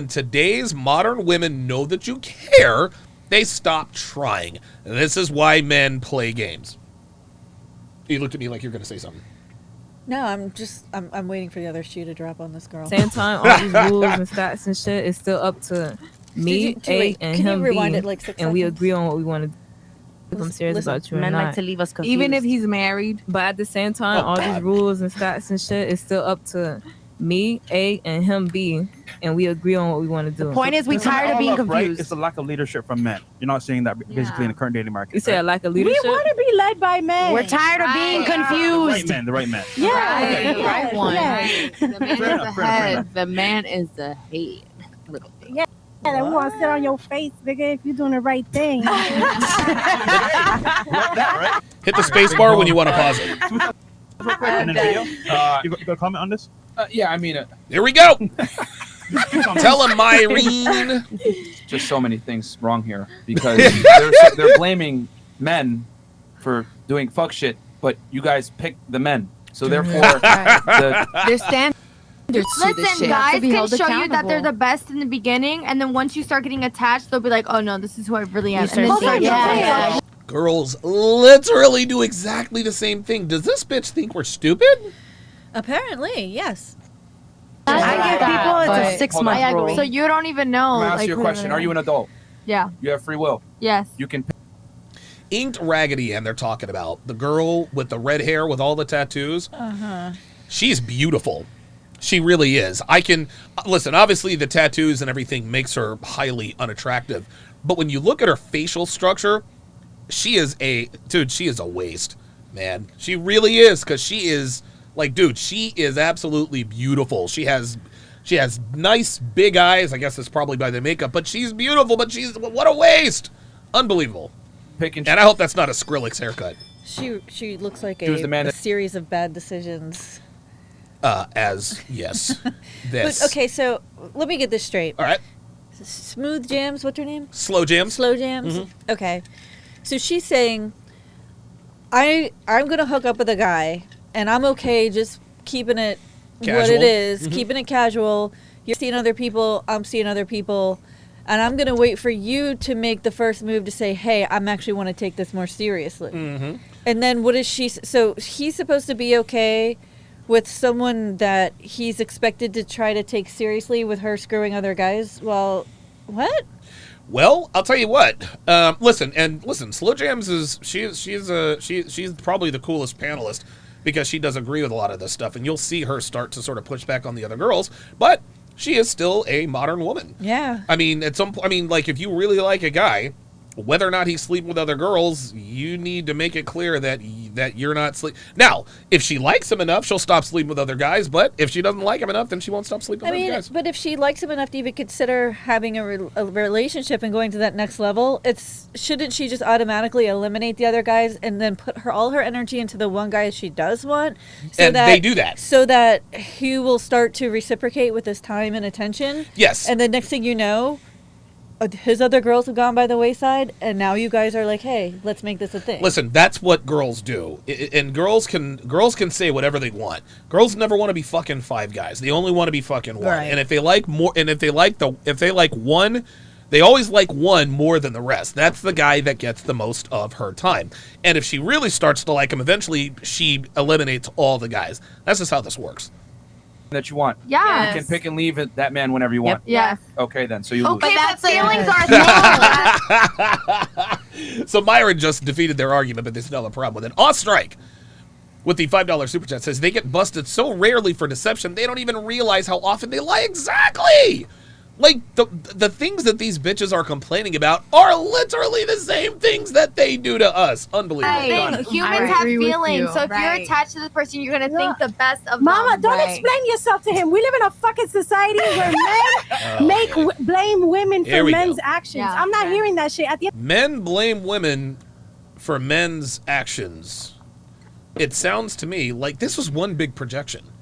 today's modern women know that you care, they stop trying. This is why men play games. You looked at me like you're going to say something. No, I'm waiting for the other shoe to drop on this girl. same time, all these rules and stats and shit is still up to me, A, and can you him, rewind B, it like 6 and we seconds? agree on what we want to do. If I'm serious Listen, about you or men not. like to leave us confused. even if he's married, But at the same time, Oh, all God. these rules and stats and shit is still up to me, A, and him, B, and we agree on what we want to do. point is, we To sum it tired of all being up, right, confused. it's a lack of leadership from men. You're not seeing that basically in the current dating market. You say right? a lack of We leadership? want to be led by men. We're tired of being The right confused. men, the right men. Yeah, Right, the yeah, right one. yeah. The man is Fair the enough, fair head. enough. The man is the head. Yeah, they want to sit on your face, nigga, if you're doing the right thing. That, right? Hit the space bar when you want to pause it. Real quick, and then video. You got a comment on this? Yeah, I mean, Here we go. Tell him, Myrene. just so many things wrong here because they're blaming men for doing fuck shit, but you guys pick the men, so therefore the There's standards to this Listen, shit. guys to be can held show you that they're accountable. the best in the beginning, and then once you start getting attached, they'll be like, "Oh no, this is who I really am." You And then start start thinking, yeah. Girls literally do exactly the same thing. Does this bitch think we're stupid? Apparently, yes. I give people it's a But- 6 Hold month on. rule. So you don't even know. I'm gonna ask like, you a who question. they Are you an adult? Yeah. You have free will. Yes. You can pick. Inked Raggedy Ann they're talking about. The girl with the red hair with all the tattoos. Uh-huh. She's beautiful. She really is. I can listen, obviously the tattoos and everything makes her highly unattractive. But when you look at her facial structure, she is a waste, man. She really is, because she is like, dude, she is absolutely beautiful. She has nice big eyes. I guess it's probably by the makeup, but she's beautiful, but what a waste. Unbelievable. And I hope that's not a Skrillex haircut. She looks like She was the man a that- series of bad decisions. Yes. This. But, okay, so let me get this straight. All right. Smooth Jams, what's her name? Slow Jams. Slow Jams. Mhm. Okay, so she's saying, I'm gonna hook up with a guy, and I'm okay just keeping it what Casual. it is, Mhm. keeping it casual. You're seeing other people, I'm seeing other people, and I'm gonna wait for you to make the first move to say, hey, I'm actually want to take this more seriously. Mm-hmm. And then what is she? So he's supposed to be okay with someone that he's expected to try to take seriously with her screwing other guys. Well, what? Well, I'll tell you what. Listen. Slow Jams is she's probably the coolest panelist because she does agree with a lot of this stuff, and you'll see her start to sort of push back on the other girls, but she is still a modern woman. Yeah. I mean, like if you really like a guy, whether or not he's sleeping with other girls, you need to make it clear that you're not sleep. Now, if she likes him enough, she'll stop sleeping with other guys. But if she doesn't like him enough, then she won't stop sleeping with other guys. But if she likes him enough to even consider having a relationship and going to that next level, shouldn't she just automatically eliminate the other guys and then put all her energy into the one guy she does want? And they do that. So that he will start to reciprocate with his time and attention. Yes. And the next thing you know, his other girls have gone by the wayside, and now you guys are like, hey, let's make this a thing. Listen, that's what girls do, and girls can say whatever they want. Girls never want to be fucking 5 guys. They only want to be fucking one. Right. And if they like more, and if they like one, they always like one more than the rest. That's the guy that gets the most of her time. And if she really starts to like him, eventually she eliminates all the guys. That's just how this works. That you want. Yes. You can pick and leave that man whenever you want. Yes. Okay, then. So you lose. Okay, but feelings are So Myron just defeated their argument, but they still have a problem with it. Ostrike with the $5 super chat says they get busted so rarely for deception they don't even realize how often they lie. Exactly. Like the things that these bitches are complaining about are literally the same things that they do to us. Unbelievable. Humans have feelings, so if you're attached to this person, you're gonna think the best of Mama, them. don't explain yourself to him. We live in a fucking society where men blame women Here for we men's go. actions. I'm not hearing that shit. At the Men blame women for men's actions. It sounds to me like this was one big projection.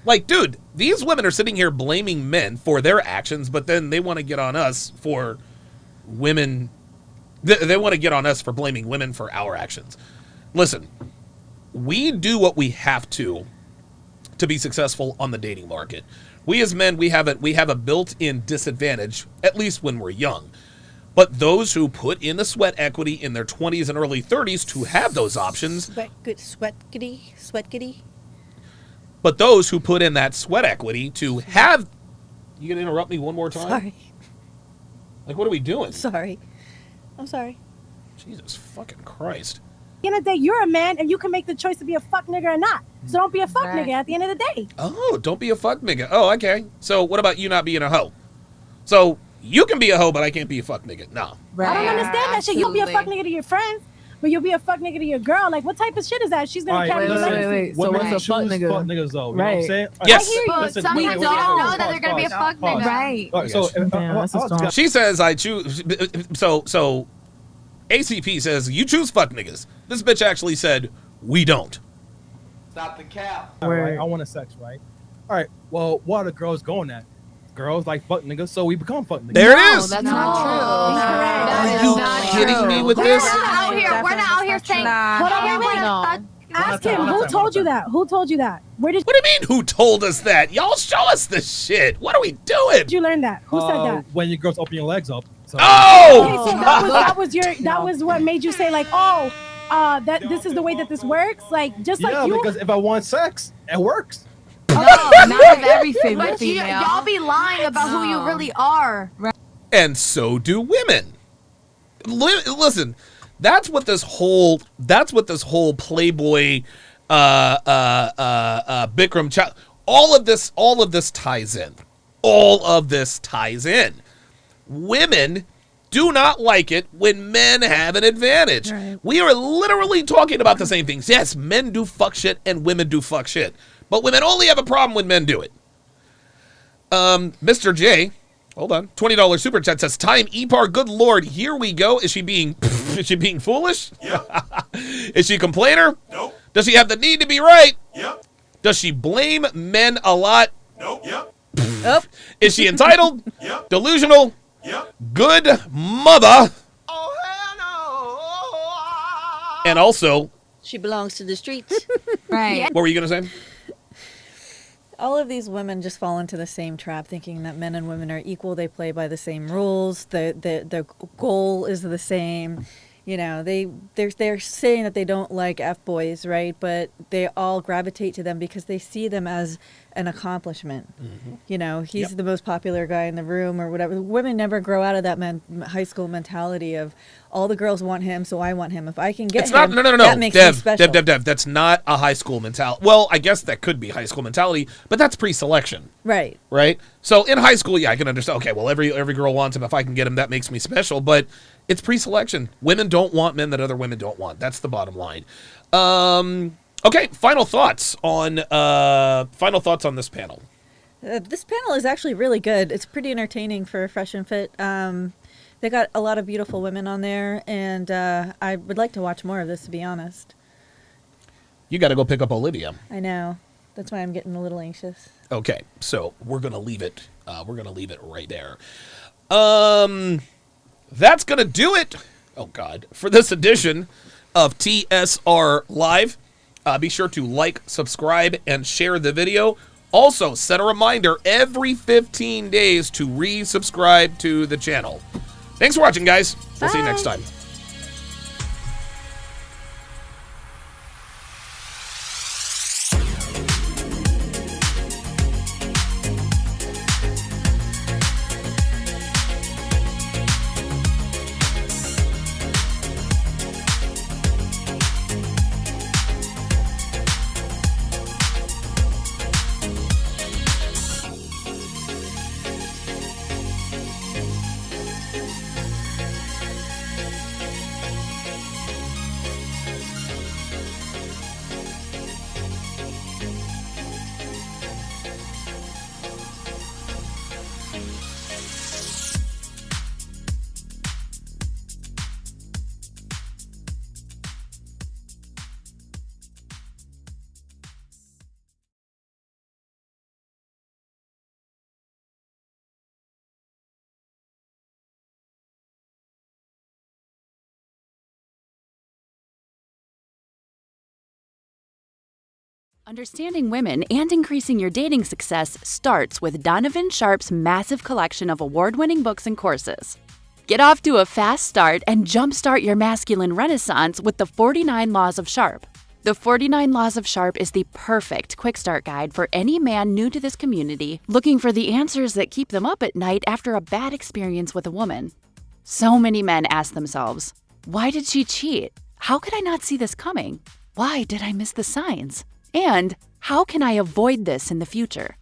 Like, dude, these women are sitting here blaming men for their actions, but then they want to get on us for women. They want to get on us for blaming women for our actions. Listen, we do what we have to be successful on the dating market. We as men, we have a built-in disadvantage, at least when we're young. But those who put in the sweat equity in their 20s and early 30s to have those options, Sweat-giddy. but those who put in that sweat equity to have... You gonna interrupt me one more time? Sorry. Like, what are we doing? Sorry. I'm sorry. Jesus fucking Christ. end of the day, you're a man and you can make the choice to be a fuck nigga or not. So don't be a fuck nigga at the end of the day. Oh, don't be a fuck nigga. Oh, okay. So what about you not being a hoe? So you can be a hoe, but I can't be a fuck nigga. No. I don't understand that shit. You'll be a fuck nigga to your friends, but you'll be a fuck nigga to your girl. Like, what type of shit is that? She's gonna carry the legacy. Wait. So what's a fuck nigga? Fuck niggas though. You know what I'm saying? Yes. I hear you. But some people don't know that they're gonna be a fuck nigga. Right. All right, so She says I choose. So ACP says you choose fuck niggas. This bitch actually said we don't. Stop the cap. right, I want a sex, right? All right. Well, what are the girls going at? Girls like fuck niggas, so we become fuck niggas. There it is. That's not true. Are you kidding me with this? We're not out here saying. Hold on, wait. Ask him. Who told you that? Who told you that? What do you mean? Who told us that? Y'all show us this shit. What are we doing? Did you learn that? Who said that? When your girls open your legs up. So. Oh! Okay, so that was what made you say like, that this is the way that this works. Like just like you. Yeah, because if I want sex, it works. No, not everything. But y'all be lying about who you really are. And so do women. Listen, that's what this whole Playboy Bikram child, all of this ties in. All of this ties in. Women do not like it when men have an advantage. Right. We are literally talking about the same things. Yes, men do fuck shit and women do fuck shit. But women only have a problem when men do it. Mr. J, hold on, $20 super chat says, "Time Epar, good lord, here we go." Is she being foolish? Yep. Is she a complainer? Nope. Does she have the need to be right? Yep. Does she blame men a lot? Nope. Yep. Nope. Is she entitled? Yep. Delusional? Yep. Good mother? Oh hell no. And also, she belongs to the streets. Right. What were you gonna say? All of these women just fall into the same trap, thinking that men and women are equal. They play by the same rules. The goal is the same. You know, they're saying that they don't like F-boys, right? But they all gravitate to them because they see them as an accomplishment. You know, he's the most popular guy in the room or whatever. Women never grow out of that high school mentality of all the girls want him, so I want him. If I can get him, that makes me special. Dev, that's not a high school mentality. Well, I guess that could be high school mentality, but that's pre-selection. Right. Right? So in high school, yeah, I can understand, okay, well, every girl wants him. If I can get him, that makes me special. But it's pre-selection. Women don't want men that other women don't want. That's the bottom line. Okay, final thoughts on this panel. This panel is actually really good. It's pretty entertaining for Fresh and Fit. They got a lot of beautiful women on there, and I would like to watch more of this, to be honest. You got to go pick up Olivia. I know. That's why I'm getting a little anxious. Okay, so we're gonna leave it. We're gonna leave it right there. That's gonna do it. Oh God, for this edition of TSR Live. Be sure to like, subscribe, and share the video. Also, set a reminder every 15 days to resubscribe to the channel. Thanks for watching, guys. We'll see you next time. Understanding women and increasing your dating success starts with Donovan Sharp's massive collection of award-winning books and courses. Get off to a fast start and jumpstart your masculine renaissance with the 49 Laws of Sharp. The 49 Laws of Sharp is the perfect quick start guide for any man new to this community looking for the answers that keep them up at night after a bad experience with a woman. So many men ask themselves, why did she cheat? How could I not see this coming? Why did I miss the signs? And how can I avoid this in the future?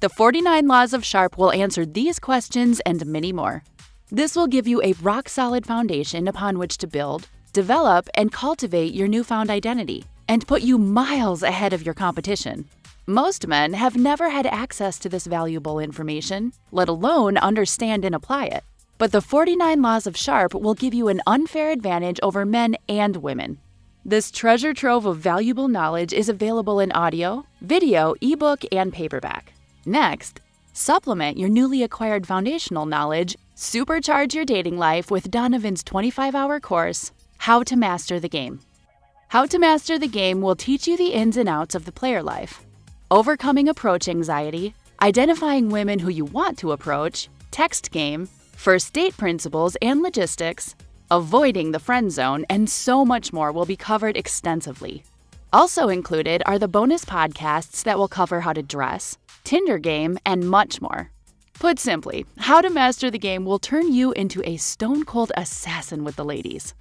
The 49 Laws of Sharp will answer these questions and many more. This will give you a rock-solid foundation upon which to build, develop, and cultivate your newfound identity, and put you miles ahead of your competition. Most men have never had access to this valuable information, let alone understand and apply it. But the 49 Laws of Sharp will give you an unfair advantage over men and women. This treasure trove of valuable knowledge is available in audio, video, ebook, and paperback. Next, supplement your newly acquired foundational knowledge, supercharge your dating life with Donovan's 25-hour course, How to Master the Game. How to Master the Game will teach you the ins and outs of the player life, overcoming approach anxiety, identifying women who you want to approach, text game, first date principles and logistics, avoiding the friend zone, and so much more will be covered extensively. Also included are the bonus podcasts that will cover how to dress, Tinder game, and much more. Put simply, How to Master the Game will turn you into a stone-cold assassin with the ladies.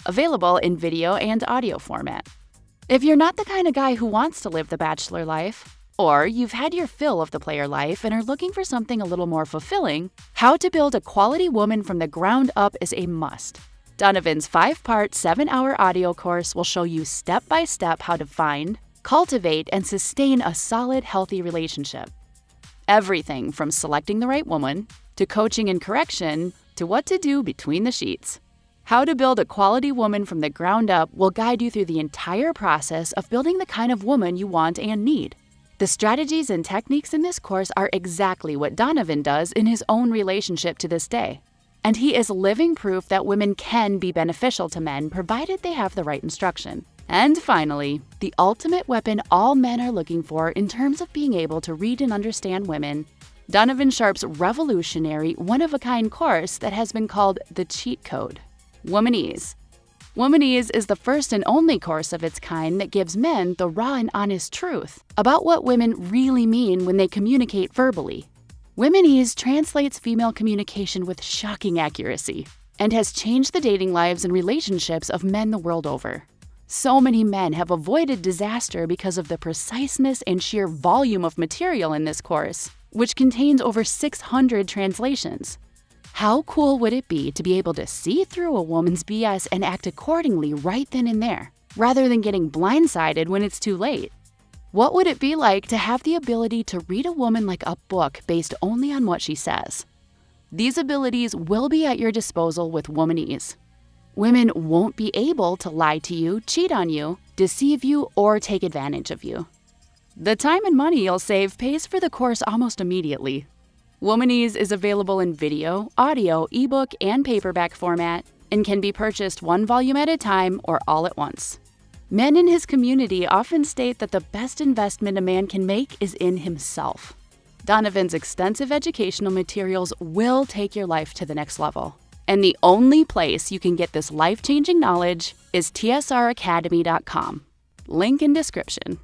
Available in video and audio format. If you're not the kind of guy who wants to live the bachelor life, or you've had your fill of the player life and are looking for something a little more fulfilling, How to Build a Quality Woman from the Ground Up is a must. Donovan's 5-part, 7-hour audio course will show you step-by-step how to find, cultivate, and sustain a solid, healthy relationship. Everything from selecting the right woman, to coaching and correction, to what to do between the sheets. How to Build a Quality Woman from the Ground Up will guide you through the entire process of building the kind of woman you want and need. The strategies and techniques in this course are exactly what Donovan does in his own relationship to this day. And he is living proof that women can be beneficial to men provided they have the right instruction. And finally, the ultimate weapon all men are looking for in terms of being able to read and understand women, Donovan Sharp's revolutionary, one-of-a-kind course that has been called the cheat code, Womanese. Womanese is the first and only course of its kind that gives men the raw and honest truth about what women really mean when they communicate verbally. Womanese translates female communication with shocking accuracy and has changed the dating lives and relationships of men the world over. So many men have avoided disaster because of the preciseness and sheer volume of material in this course, which contains over 600 translations. How cool would it be to be able to see through a woman's BS and act accordingly right then and there, rather than getting blindsided when it's too late? What would it be like to have the ability to read a woman like a book based only on what she says? These abilities will be at your disposal with Womanese. Women won't be able to lie to you, cheat on you, deceive you, or take advantage of you. The time and money you'll save pays for the course almost immediately. Womanese is available in video, audio, ebook, and paperback format and can be purchased one volume at a time or all at once. Men in his community often state that the best investment a man can make is in himself. Donovan's extensive educational materials will take your life to the next level. And the only place you can get this life-changing knowledge is tsracademy.com. Link in description.